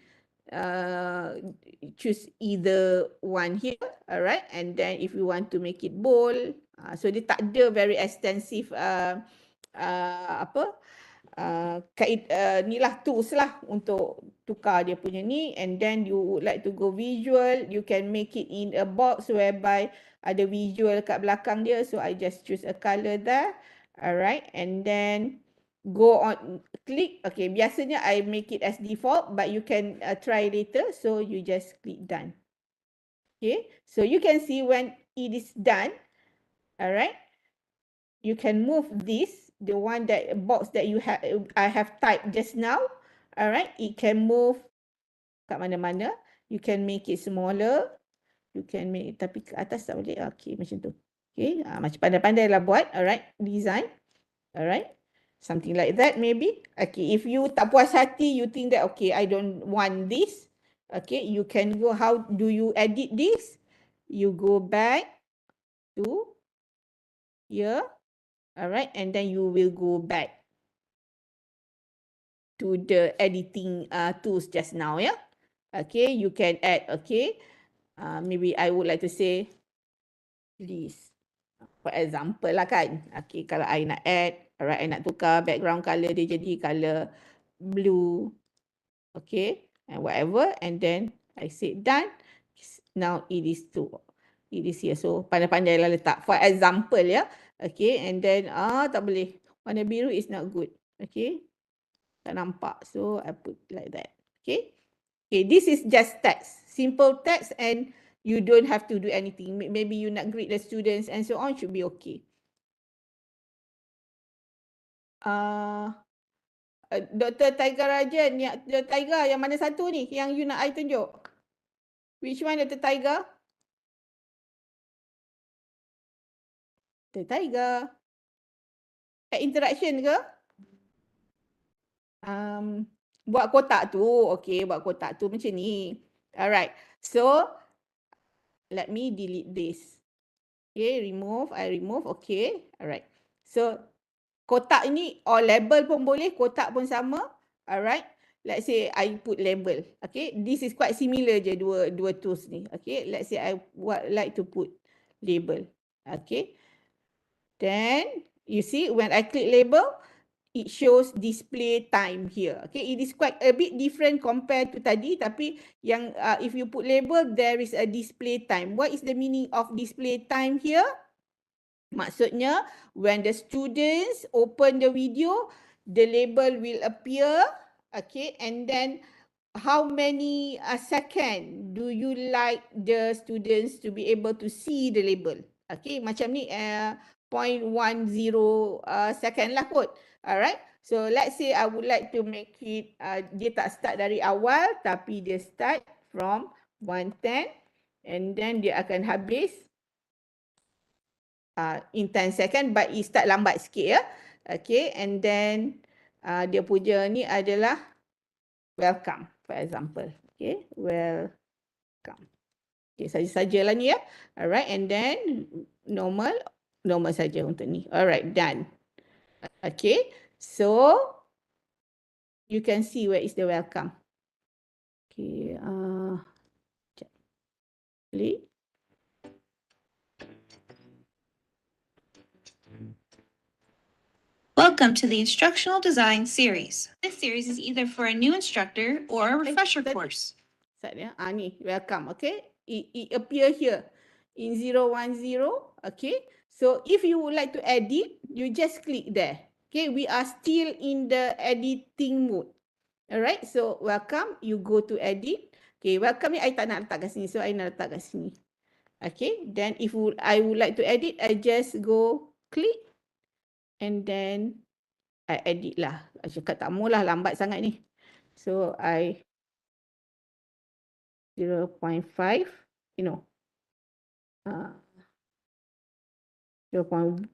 choose either one here, all right, and then if you want to make it bold, so dia tak ada very extensive ni lah tools lah untuk tukar dia punya ni, and then you would like to go visual, you can make it in a box whereby ada visual kat belakang dia, so I just choose a color there, alright, and then go on, click, okay, biasanya I make it as default, but you can try later, so you just click done. Okay, so you can see when it is done, alright, you can move this, the one that box that I have typed just now, alright, it can move kat mana-mana, you can make it smaller, you can make, tapi ke atas tak boleh, okay, macam tu, okay, macam pandai-pandai lah buat, alright, design, alright, something like that maybe, okay, if you tak puas hati, you think that, okay, I don't want this, okay, you can go, how do you edit this, you go back to here, alright, and then you will go back to the editing tools just now, yeah. Okay, you can add, okay, maybe I would like to say, please, for example lah kan, okay, kalau I nak add, alright, I nak tukar background color dia jadi color blue, okay, and whatever, and then I say done, now it is here, so pandai-pandai lah letak, for example, ya, okay, and then, tak boleh, warna biru is not good, okay, tak nampak, so I put like that, okay. Okay, this is just text, simple text, and you don't have to do anything. Maybe you nak greet the students and so on, should be okay. Dr. Taiga Rajan, Dr. Taiga, yang mana satu ni yang you nak I tunjuk? Which one, Dr. Taiga? Dr. Taiga. Interaction ke? Buat kotak tu. Okay, buat kotak tu macam ni. Alright. So, let me delete this. Okay, remove. I remove. Okay. Alright. So, kotak ini or label pun boleh. Kotak pun sama. Alright. Let's say I put label. Okay. This is quite similar je dua tools ni. Okay. Let's say I like to put label. Okay. Then, you see when I click label, it shows display time here. Okay, it is quite a bit different compared to tadi, tapi yang if you put label, there is a display time. What is the meaning of display time here? Maksudnya, when the students open the video, the label will appear, okay, and then how many second do you like the students to be able to see the label? Okay, macam ni 0.10 second lah kot. Alright, so let's say I would like to make it, dia tak start dari awal, tapi dia start from 110 and then dia akan habis in 10 second, but it start lambat sikit ya. Okay, and then dia punya ni adalah welcome, for example. Okay, welcome. Okay, saja-sajalah ni ya. Alright, and then normal saja untuk ni. Alright, done. Okay, so you can see where is the welcome. Okay, klik. Welcome to the Instructional Design Series. This series is either for a new instructor or a refresher course. Ni, welcome, okay? It appear here in 010, okay? So if you would like to edit, you just click there. Okay, we are still in the editing mode. Alright, so welcome, you go to edit. Okay, welcome ni I tak nak letak kat sini, so I nak letak kat sini. Okay, then if I would like to edit, I just go click and then I edit lah. I cakap tak maulah lambat sangat ni. So I 0.5, you know, 0.05,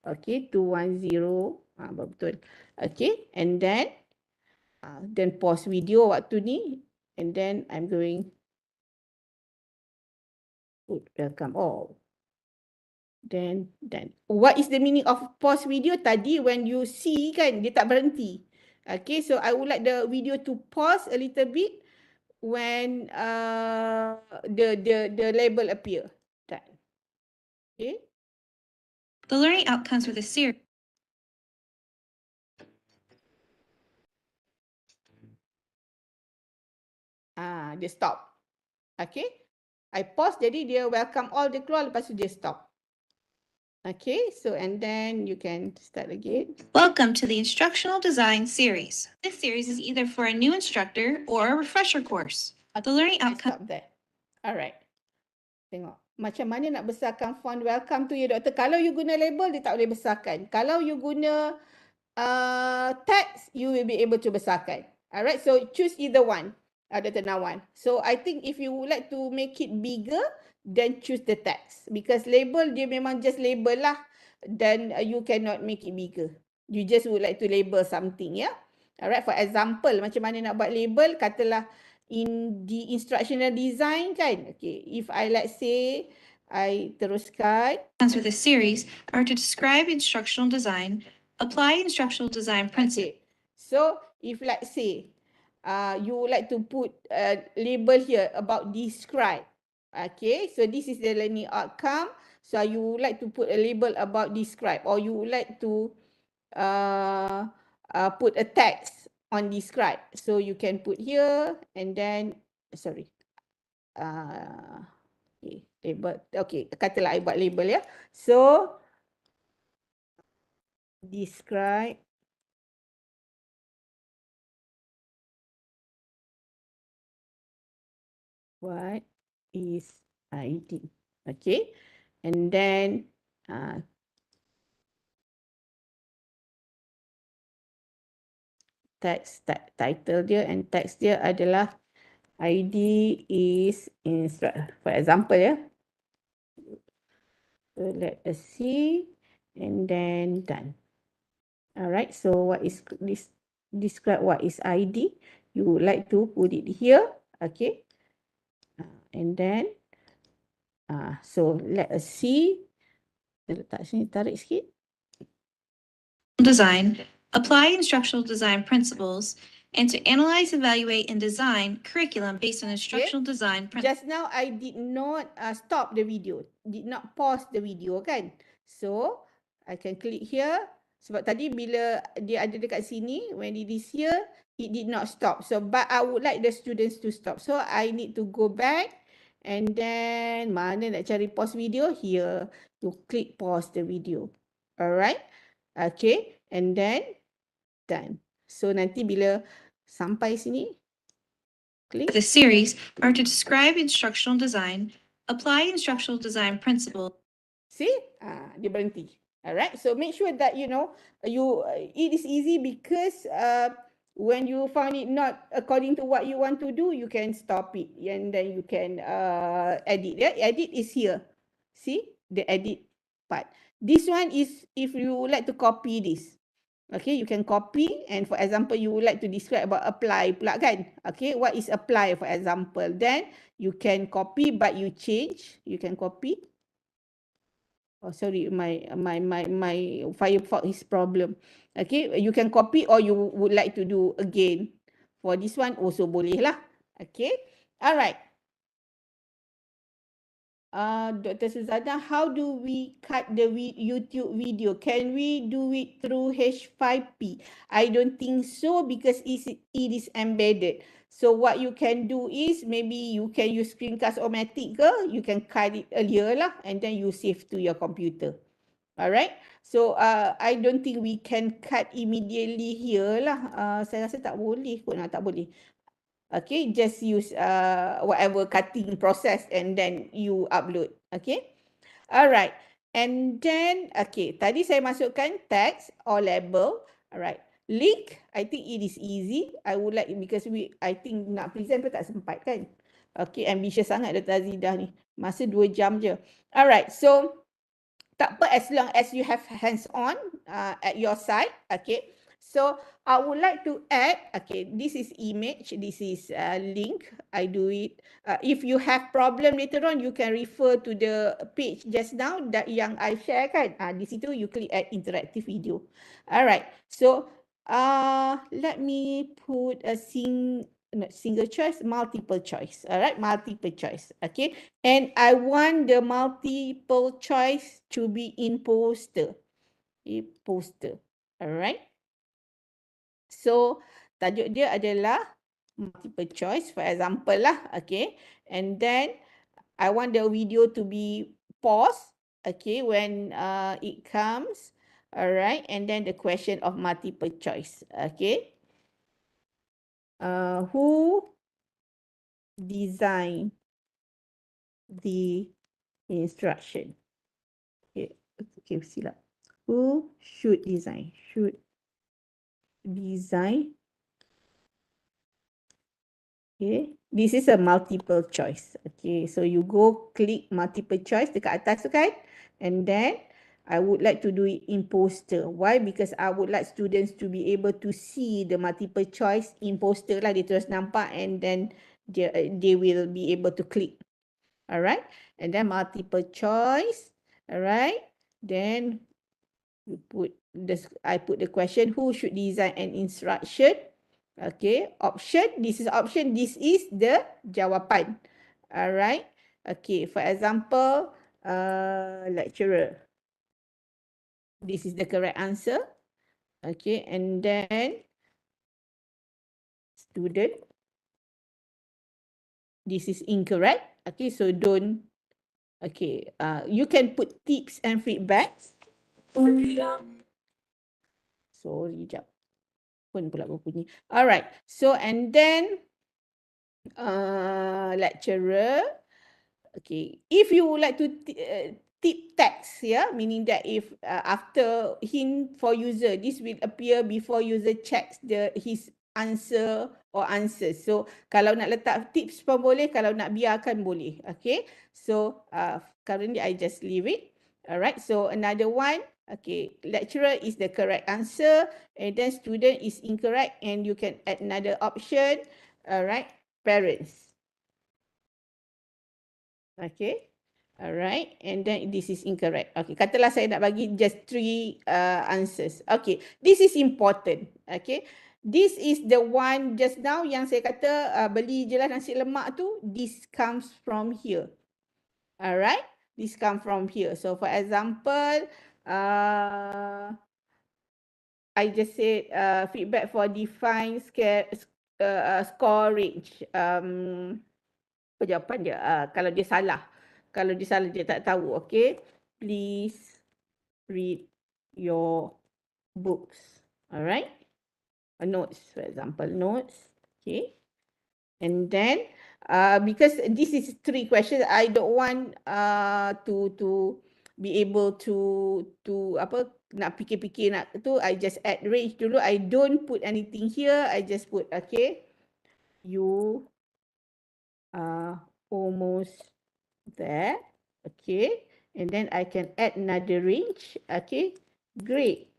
okay, 210, betul. Okay, and then pause video waktu ni, and then I'm going welcome all. Then what is the meaning of pause video? Tadi when you see kan dia tak berhenti. Okay, so I would like the video to pause a little bit when the label appear. Done. Okay. The learning outcomes for this series. Dia stop. Okay. I pause jadi dia welcome all dia keluar, lepas tu dia stop. Okay, so and then you can start again. Welcome to the Instructional Design Series. This series is either for a new instructor or a refresher course. The learning outcome. Stop there. Alright. Tengok. Macam mana nak besarkan font welcome tu ya doktor. Kalau you guna label, dia tak boleh besarkan. Kalau you guna text, you will be able to besarkan. Alright, so choose either one. Dr. Nawan. So I think if you would like to make it bigger, then choose the text. Because label, dia memang just label lah. Then you cannot make it bigger. You just would like to label something, ya. Alright, for example, macam mana nak buat label, katalah in the instructional design kan. Okay, if I let's say, I teruskan. For this series are to describe instructional design, apply instructional design principles. Okay. So, if let's say, you would like to put a label here about describe. Okay, so this is the learning outcome. So you would like to put a label about describe, or you would like to put a text on describe. So you can put here and then, sorry. Okay, label. Okay, katalah I buat label ya. So, describe. What is ID? Okay, and then text title dia and text dia adalah ID is instruct. For example ya. So let us see and then done. Alright, so what is this? Describe what is ID. You would like to put it here. Okay. And then, so let us see. Letak sini, tarik sikit. Design, apply instructional design principles, and to analyze, evaluate, and design curriculum based on instructional design principles. Just now, I did not stop the video. Did not pause the video, kan? So, I can click here. Sebab tadi bila dia ada dekat sini, when it is here, it did not stop. So, but I would like the students to stop. So, I need to go back. And then, mana nak cari pause video? Here. To click pause the video. Alright. Okay. And then, done. So, nanti bila sampai sini, click. The series are to describe instructional design, apply instructional design principles. See? Dia berhenti. Alright. So, make sure that, you know, it is easy because when you find it not according to what you want to do, you can stop it. And then you can edit. Yeah? Edit is here. See? The edit part. This one is if you would like to copy this. Okay, you can copy, and for example, you would like to describe about apply pula kan? Okay, what is apply for example? Then you can copy, but you change. You can copy. Oh, sorry, my Firefox is problem. Okay, you can copy or you would like to do again. For this one also boleh lah. Okay, alright. Dr. Suzana, how do we cut the YouTube video? Can we do it through H5P? I don't think so because it is embedded. So what you can do is maybe you can use screencast-o-matic ke, you can cut it earlier lah and then you save to your computer. Alright, so I don't think we can cut immediately here lah. Saya rasa tak boleh kot, tak boleh. Okay, just use whatever cutting process and then you upload. Okay, alright. And then, okay, tadi saya masukkan text or label. Alright, link, I think it is easy. I would like, because I think nak present pun tak sempat kan. Okay, ambitious sangat Dr. Azidah ni. Masa 2 jam je. Alright, so tak apa, as long as you have hands on at your side. Okay, so I would like to add, okay, this is image, this is link. I do it. If you have problem later on, you can refer to the page just now that yang I share kan. Di situ you click add interactive video. Alright, so let me put a not single choice, multiple choice. Alright, multiple choice. Okay, and I want the multiple choice to be in poster. Poster. Alright. So tajuk dia adalah multiple choice, for example lah. Okay, and then I want the video to be paused. Okay, when it comes. Alright, and then the question of multiple choice. Okay. Who designed the instruction? Okay, silap. Who should design? Should design. Okay, this is a multiple choice. Okay, so you go click multiple choice dekat atas tu kan, and then I would like to do it in poster. Why? Because I would like students to be able to see the multiple choice in poster lah. Dia terus nampak and then they will be able to click. Alright, and then multiple choice. Alright, then I put the question, who should design an instruction? Okay, option, this is option, this is the jawapan. Alright, okay, for example, lecturer. This is the correct answer. Okay, and then student. This is incorrect. Okay, so don't, okay, you can put tips and feedbacks. Sorry, jap. Pun pula berbunyi. Alright, so and then lecturer. Okay, if you would like to tip text, yeah, meaning that if after hint for user, this will appear before user checks his answer or answers. So kalau nak letak tips pun boleh, kalau nak biarkan boleh. Okay, so currently I just leave it. Alright, so another one. Okay, lecturer is the correct answer, and then student is incorrect, and you can add another option. Alright, parents. Okay, alright, and then this is incorrect. Okay, katalah saya nak bagi just 3 answers. Okay, this is important. Okay, this is the one just now yang saya kata beli je lah nasi lemak tu. This comes from here. Alright, this comes from here. So for example, I just said feedback for define score range. Jawapan dia, kalau dia salah. Kalau dia salah, dia tak tahu. Okay, please read your books. Alright, notes, for example, notes. Okay, and then because this is 3 questions, I don't want to be able to apa nak fikir-fikir nak tu. I just add range dulu. I don't put anything here. I just put, okay, you are almost there. Okay, and then I can add another range. Okay, great.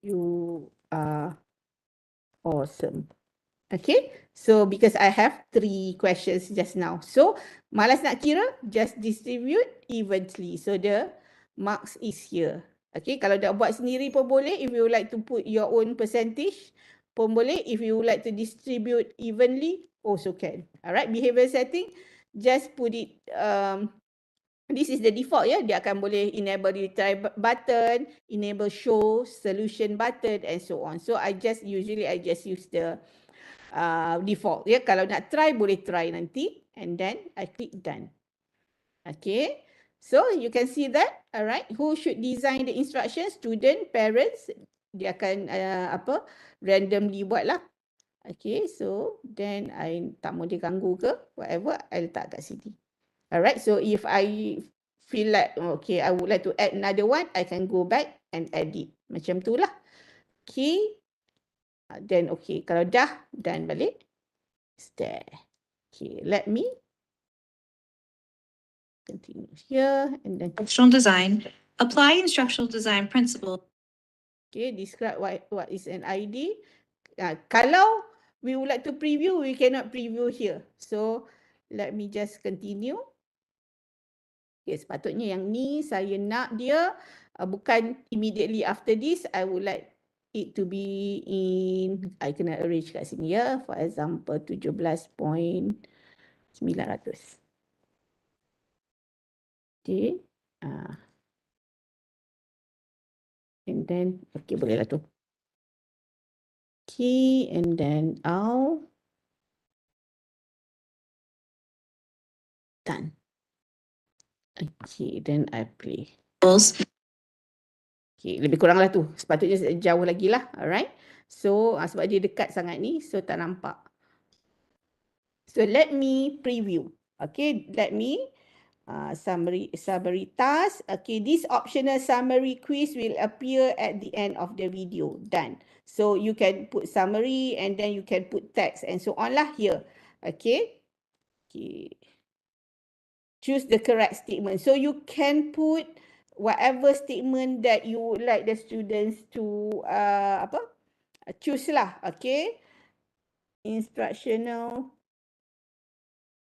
You are awesome. Okay, so because I have 3 questions just now. So, malas nak kira, just distribute evenly. So, the marks is here. Okay, kalau dah buat sendiri pun boleh. If you would like to put your own percentage pun boleh. If you would like to distribute evenly, also can. Alright, behavior setting, just put it, this is the default ya. Dia akan boleh enable retry button, enable show solution button and so on. So, I just use the default ya. Kalau nak try boleh try nanti and then I click done. Okay, so you can see that. Alright, who should design the instructions? Student, parents. Dia akan randomly buat lah. Okay, so then I tak mau dia ganggu ke whatever, I letak kat sini. Alright, so if I feel like okay, I would like to add another one, I can go back and edit. Macam tu lah. Okay, then okay, kalau dah done balik, it's there. Okay, let me continue here and then Instructional design. Apply instructional design principle. okay, describe what is an ID. Kalau we would like to preview, we cannot preview here. So let me just continue. Okay, sepatutnya yang ni saya nak dia bukan immediately after this. I would like it to be in, I kena arrange kat sini ya. For example, 17.900. Okay. And then, okay, boleh lah tu. Okay, and then out. Done. Okay, then I play. Okay, lebih kurang lah tu. Sepatutnya jauh lagi lah. Alright. So, sebab dia dekat sangat ni, so tak nampak. So, let me preview. Okay, let me summary task. Okay, this optional summary quiz will appear at the end of the video. Done. So, you can put summary and then you can put text and so on lah here. Okay. Okay. Choose the correct statement. So, you can put whatever statement that you would like the students to choose lah. Okay. Instructional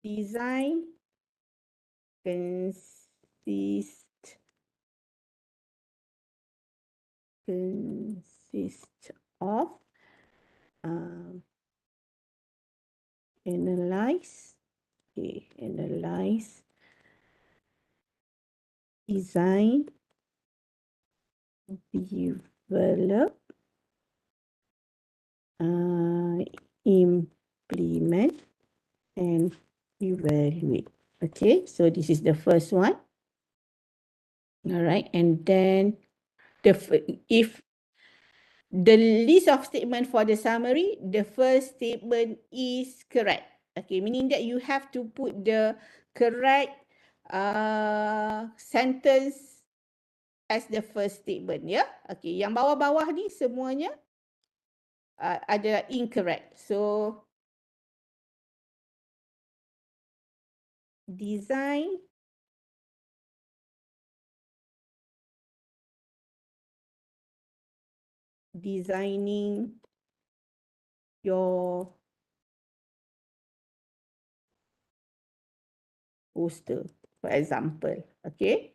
design consist of analyze, design, develop, implement, and evaluate. Okay, so this is the first one. All right, and then if the list of statement for the summary, the first statement is correct. Okay, meaning that you have to put the correct sentence as the first statement, ya. Okay, yang bawah-bawah ni semuanya adalah incorrect. So, designing your poster, for example. Okay,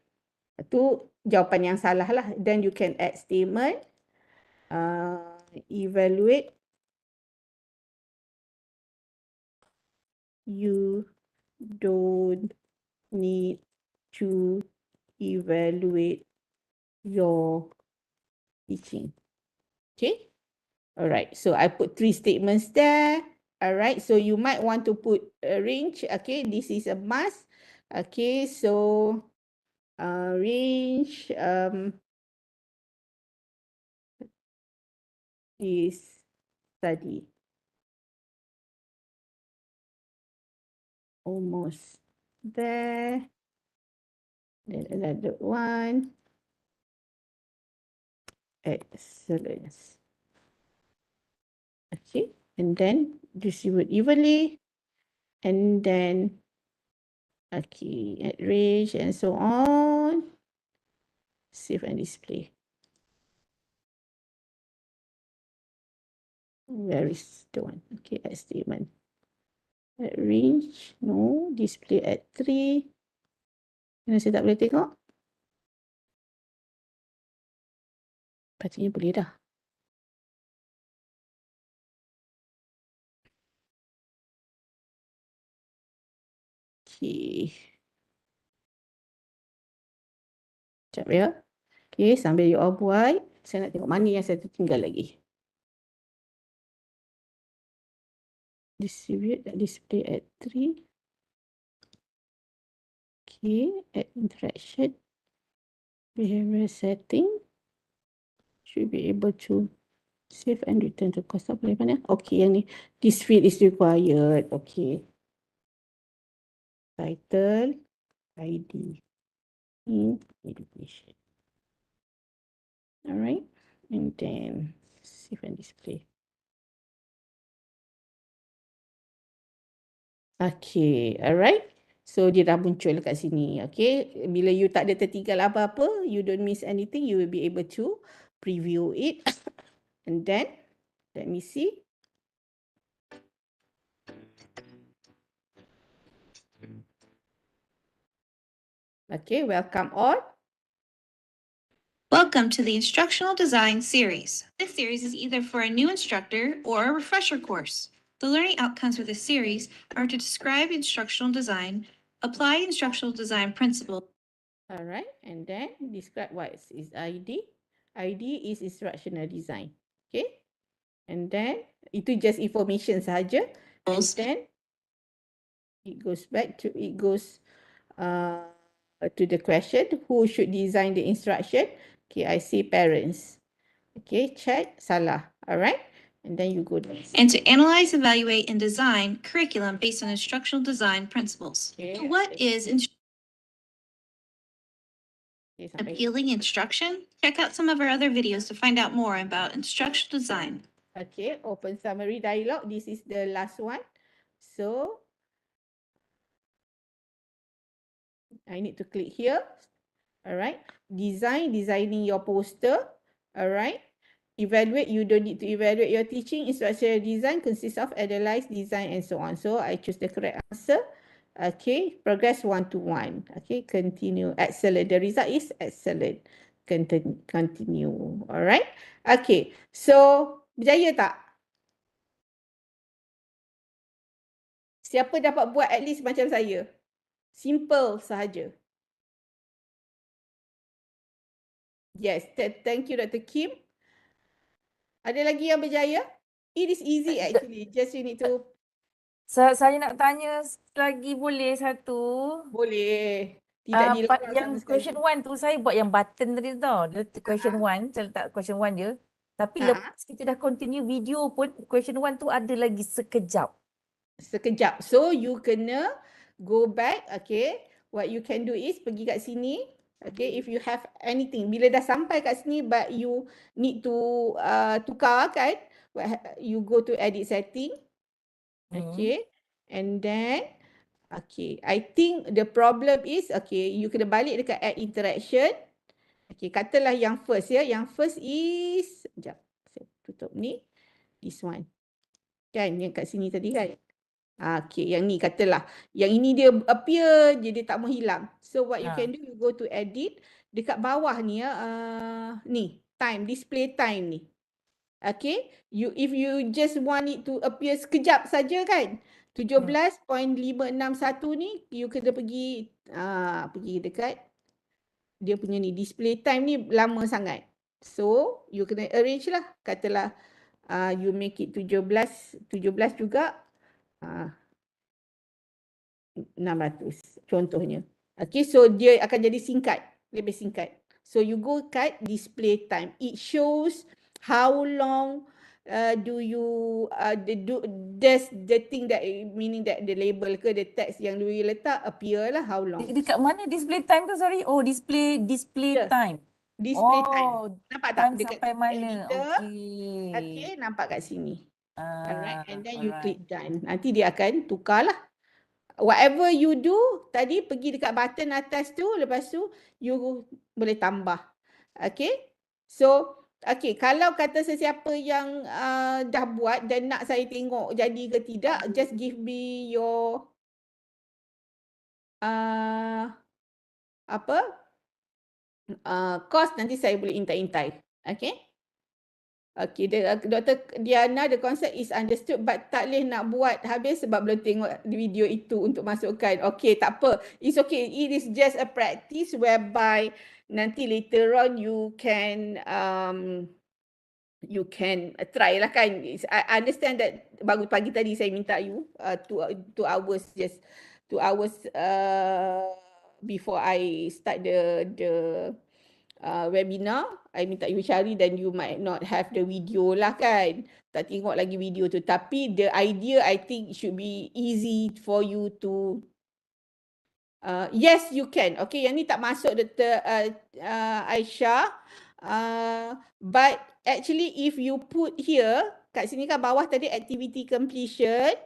itu jawapan yang salah lah. Then you can add statement, evaluate. You don't need to evaluate your teaching. Okay. All right. So I put 3 statements there. All right. So you might want to put a range. Okay. This is a must. Okay. So range is study. Almost there. Then another one. Excellence. Okay, and then distribute evenly, and then okay, at range and so on. Save and display. Where is the one? Okay, add statement. At range, no. Display at 3. Kenapa saya tak boleh tengok? Patutnya boleh dah. Okay. Sekejap ya. Okay, sambil you all buat, saya nak tengok mana yang saya tertinggal lagi. Distribute, display at 3. Okay, add interaction. Behavior setting. Should be able to save and return to course. Boleh mana? Okay, yang ni. This field is required. Okay. Title, ID, in education. Alright, and then save and display. Okay, alright. So dia dah muncul kat sini. Okay, bila you tak ada tertinggal apa-apa, you don't miss anything, you will be able to preview it. And then, let me see. Okay, welcome all. Welcome to the Instructional Design series. This series is either for a new instructor or a refresher course. The learning outcomes for this series are to describe instructional design, apply instructional design principles. All right, and then describe what is ID. ID is instructional design. Okay, and then itu just information sahaja. And then it goes to the question, who should design the instruction? Okay, I say parents. Okay, check, salah. All right, and then you go next. And to analyze, evaluate, and design curriculum based on instructional design principles. Okay, What is okay, sampai appealing instruction? Check out some of our other videos to find out more about instructional design. okay, open summary dialogue. This is the last one. So I need to click here. All right. Designing your poster. All right. Evaluate, you don't need to evaluate your teaching. Instructional design consists of analyze, design, and so on. So I choose the correct answer. Okay. Progress 1 to 1. Okay. Continue. Excellent. The result is excellent. Continue. All right. Okay. So, berjaya tak? Siapa dapat buat at least macam saya? Simple sahaja. Yes, thank you Dr. Kim. Ada lagi yang berjaya? It is easy actually. Just you need to... Saya nak tanya lagi boleh satu? Boleh. Tidak dilarang Yang sama sekali. question 1 tu saya buat yang button tadi tau. Dia question 1, saya letak question 1 je. Tapi lepas kita dah continue video pun, question 1 tu ada lagi sekejap. Sekejap. So you kena go back. Okay. What you can do is pergi kat sini. Okay. If you have anything. Bila dah sampai kat sini but you need to tukar kan. You go to edit setting. Okay. And then. Okay. I think the problem is. Okay. You kena balik dekat add interaction. Okay. Katalah yang first ya. Yang first is. Sekejap. Saya tutup ni. This one. Kan. Yang kat sini tadi kan. Okay, yang ni katalah. Yang ini dia appear je, dia tak mau hilang. So what you can do, you go to edit. Dekat bawah ni ya, ni, time, display time ni. Okay, if you just want it to appear sekejap saja kan. 17.561 ni, you kena pergi dekat dia punya ni, display time ni lama sangat. So, you kena arrange lah. Katalah, you make it 17 juga. 600 contohnya. Okay, so dia akan jadi singkat, lebih singkat. So you go kat display time. It shows how long does the thing that meaning that the label ke the text yang you letak appear lah, how long. Dekat mana display time tu, sorry? Oh, display time. Display time. Nampak tak? Time Dekat sampai mana? editor. Okay. Okay, nampak kat sini. Alright, and then you click done. Nanti dia akan tukar lah. Whatever you do, tadi pergi dekat button atas tu, lepas tu you boleh tambah. Okay. So, Okey, kalau kata sesiapa yang dah buat dan nak saya tengok jadi ke tidak, just give me your apa? Course, nanti saya boleh intai-intai. Okey? Okey, Dr. Diana, the concept is understood but tak boleh nak buat habis sebab belum tengok video itu untuk masukkan. Okey, tak apa. It's okay. It is just a practice whereby nanti later on you can try lah kan. I understand that baru pagi tadi saya minta you 2 hours, just 2 hours before I start the webinar, I minta you cari dan you might not have the video lah kan. Tak tengok lagi video tu. Tapi the idea I think should be easy for you to yes, you can. Okay, yang ni tak masuk Dr. Aisyah. But actually if you put here, kat sini kan bawah tadi activity completion.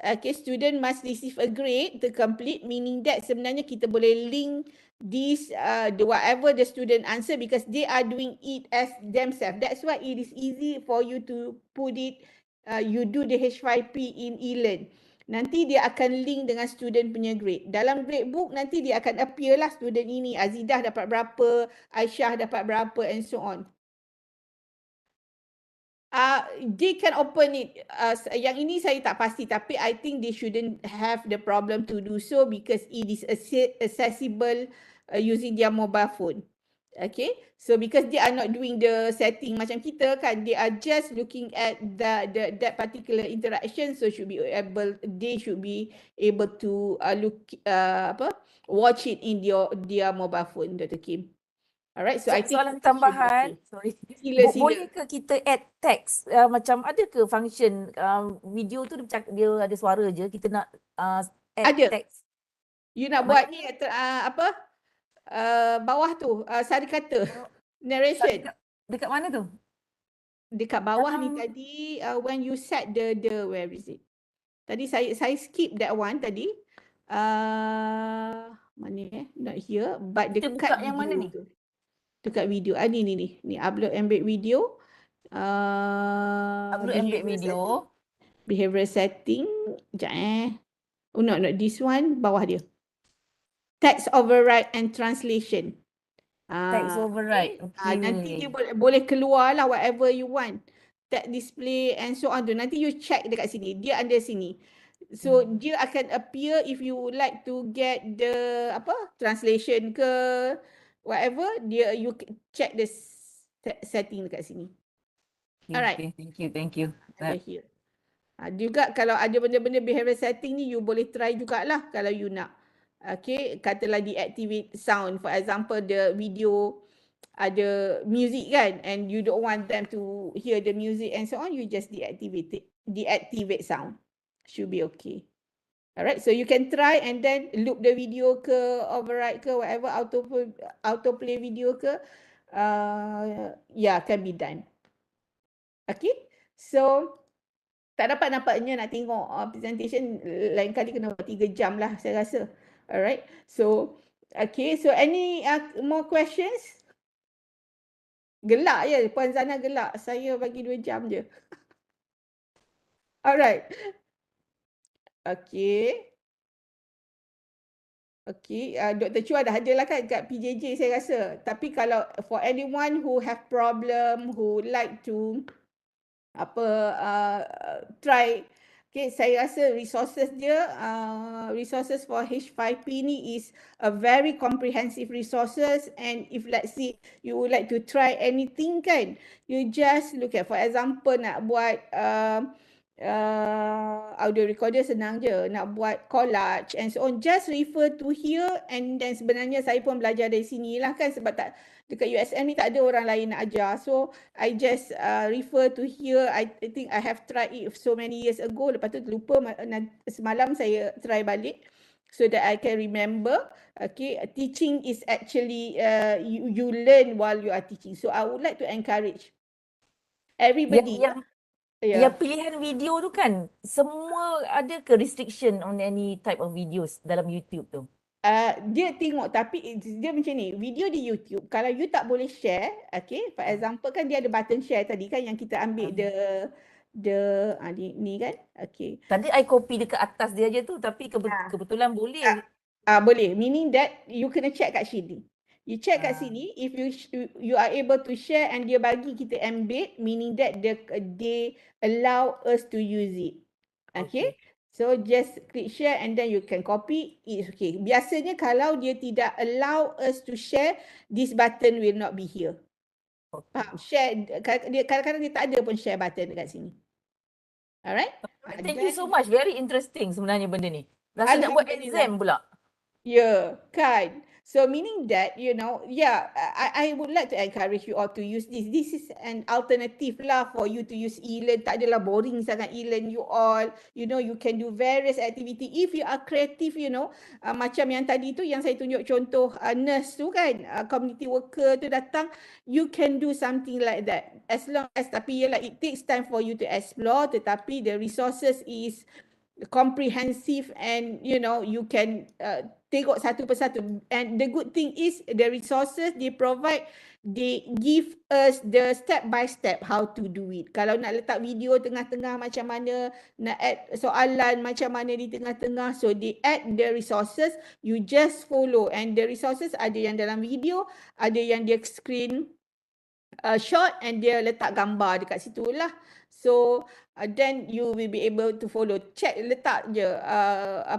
Okay, student must receive a grade to complete, meaning that sebenarnya kita boleh link this the whatever the student answer because they are doing it as themselves. That's why it is easy for you to put it. You do the H5P in eLearn. Nanti dia akan link dengan student punya grade. Dalam grade book nanti dia akan appear lah student ini. Azidah dapat berapa, Aisyah dapat berapa and so on. They can open it. Yang ini saya tak pasti tapi I think they shouldn't have the problem to do so because it is accessible using their mobile phone. Okay, so because they are not doing the setting macam kita kan, they are just looking at that particular interaction, so they should be able to watch it in their mobile phone, Dr. Kim. Alright, so I think soalan tambahan, sorry. Sila. Boleh ke kita add text? Macam ada ke function video tu dia ada suara je, kita nak add Ada. text? You nak buat ni bawah tu sari kata narration. Dekat mana tu? Dekat bawah ni tadi when you set the where is it? Tadi saya skip that one tadi. Mana not here but Kita dekat buka yang mana ni? tu. Dekat video. Ni upload embed video. Upload embed video. Behavioral setting. Sekejap Oh no, this one bawah dia. Text override and translation. Text override. Okay. Nanti dia boleh keluar lah whatever you want. Text display and so on tu. Nanti you check dekat sini. Dia under sini. So dia akan appear if you would like to get the translation ke whatever, you check the setting dekat sini. Alright. Okay, thank you. Ada here. Juga kalau ada benda-benda behavior setting ni you boleh try jugalah kalau you nak. Okay, katalah deactivate sound. For example, the video ada music kan and you don't want them to hear the music and so on, you just deactivate sound. Should be okay. Alright, so you can try and then loop the video ke, override ke, whatever, autoplay video ke, can be done. Okay, so tak dapat nampaknya nak tengok presentation, lain kali kena buat 3 jam lah saya rasa. Alright, so okay, so any more questions? Gelak je, Puan Zana gelak. Saya bagi 2 jam je. Alright. Okay. Okay, Dr. Chua dah ada lah kan kat PJJ saya rasa. Tapi kalau for anyone who have problem, who like to try, okay, saya rasa resources dia, resources for H5P ni is a very comprehensive resources, and if let's say you would like to try anything kan, you just look at, for example nak buat audio recorder senang je, nak buat collage and so on, just refer to here, and then sebenarnya saya pun belajar dari sini lah kan, sebab tak dekat USM ni tak ada orang lain nak ajar, so I just refer to here. I think I have tried it so many years ago, lepas tu lupa, semalam saya try balik so that I can remember. Okay, teaching is actually you learn while you are teaching, so I would like to encourage everybody. Yang pilihan video tu kan, semua ada ke restriction on any type of videos dalam YouTube tu? Dia tengok tapi dia macam ni, video di YouTube kalau you tak boleh share, okay, for example kan dia ada button share tadi kan yang kita ambil ni kan, okay. Tadi I copy dekat atas dia je tu tapi kebetulan boleh. Boleh, meaning that you kena check kat sini. You check kat sini, if you are able to share and dia bagi kita embed, meaning that they allow us to use it. Okay? So just click share and then you can copy, it's okay. Biasanya kalau dia tidak allow us to share, this button will not be here. Faham? Share, kadang-kadang dia tak ada pun share button dekat sini. Alright? Thank you so much. Very interesting sebenarnya benda ni. Rasa nak buat exam pula. Yeah, kan. So meaning that, you know, yeah, I would like to encourage you all to use this. This is an alternative lah for you to use eLearn. Tak adalah boring sangat eLearn you all. You know, you can do various activity. If you are creative, you know, macam yang tadi tu yang saya tunjuk contoh nurse tu kan, community worker tu datang, you can do something like that. As long as, tapi yelah, it takes time for you to explore, tetapi the resources is comprehensive and you know you can tengok satu persatu, and the good thing is the resources they provide, they give us the step by step how to do it. Kalau nak letak video tengah-tengah macam mana, nak add soalan macam mana di tengah-tengah, so they add the resources, you just follow, and the resources ada yang dalam video, ada yang dia screen shot and dia letak gambar dekat situ lah. So then you will be able to follow. Check, letak je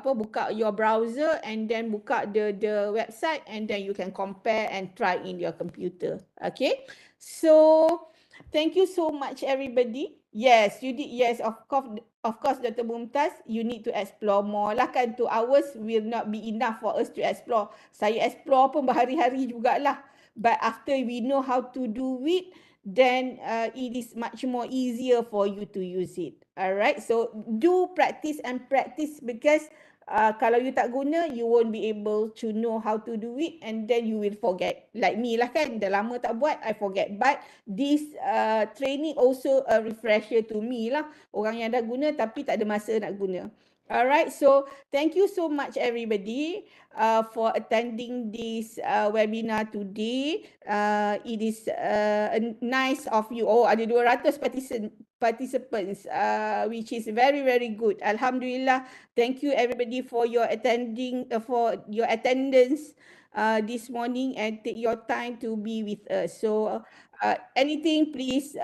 buka your browser and then buka the website and then you can compare and try in your computer. Okay, so thank you so much everybody. Yes, you did. Yes, of course Dr. Mumtaz, you need to explore more lah kan. 2 hours will not be enough for us to explore. Saya explore pun berhari-hari jugalah. But after we know how to do it, then it is much more easier for you to use it. Alright, so do practice and practice, because kalau you tak guna, you won't be able to know how to do it, and then you will forget. Like me lah kan, dah lama tak buat, I forget. But this training also a refresher to me lah. Orang yang dah guna tapi tak ada masa nak guna. Alright, so thank you so much everybody for attending this webinar today. It is nice of you. Oh, ada 200 participants, which is very, very good. Alhamdulillah. Thank you everybody for your attendance this morning and take your time to be with us. So anything, please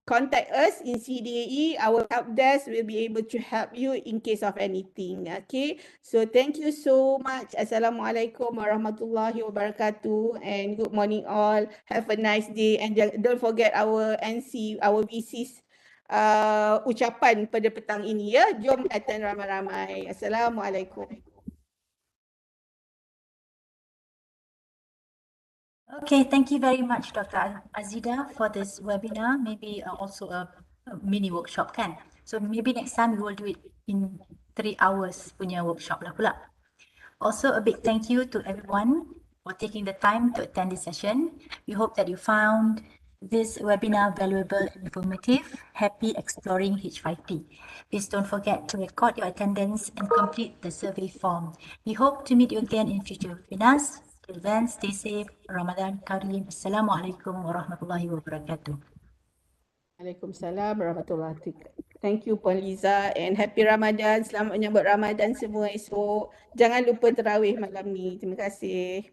contact us in CDAE. Our help desk will be able to help you in case of anything. Okay, so thank you so much. Assalamualaikum warahmatullahi wabarakatuh, and good morning all. Have a nice day, and don't forget our NC, our VC's ucapan pada petang ini ya. Jom attend ramai-ramai. Assalamualaikum. Okay, thank you very much, Dr. Azida, for this webinar. Maybe also a mini workshop kan. So maybe next time we will do it in 3 hours punya workshop lah pula. Also a big thank you to everyone for taking the time to attend this session. We hope that you found this webinar valuable and informative. Happy exploring H5P. Please don't forget to record your attendance and complete the survey form. We hope to meet you again in future webinars. Till then, stay safe. Ramadan Kareem. Assalamualaikum warahmatullahi wabarakatuh. Waalaikumsalam warahmatullahi wabarakatuh. Thank you Puan Liza, and happy Ramadan. Selamat menyambut Ramadan semua esok. Jangan lupa tarawih malam ni. Terima kasih.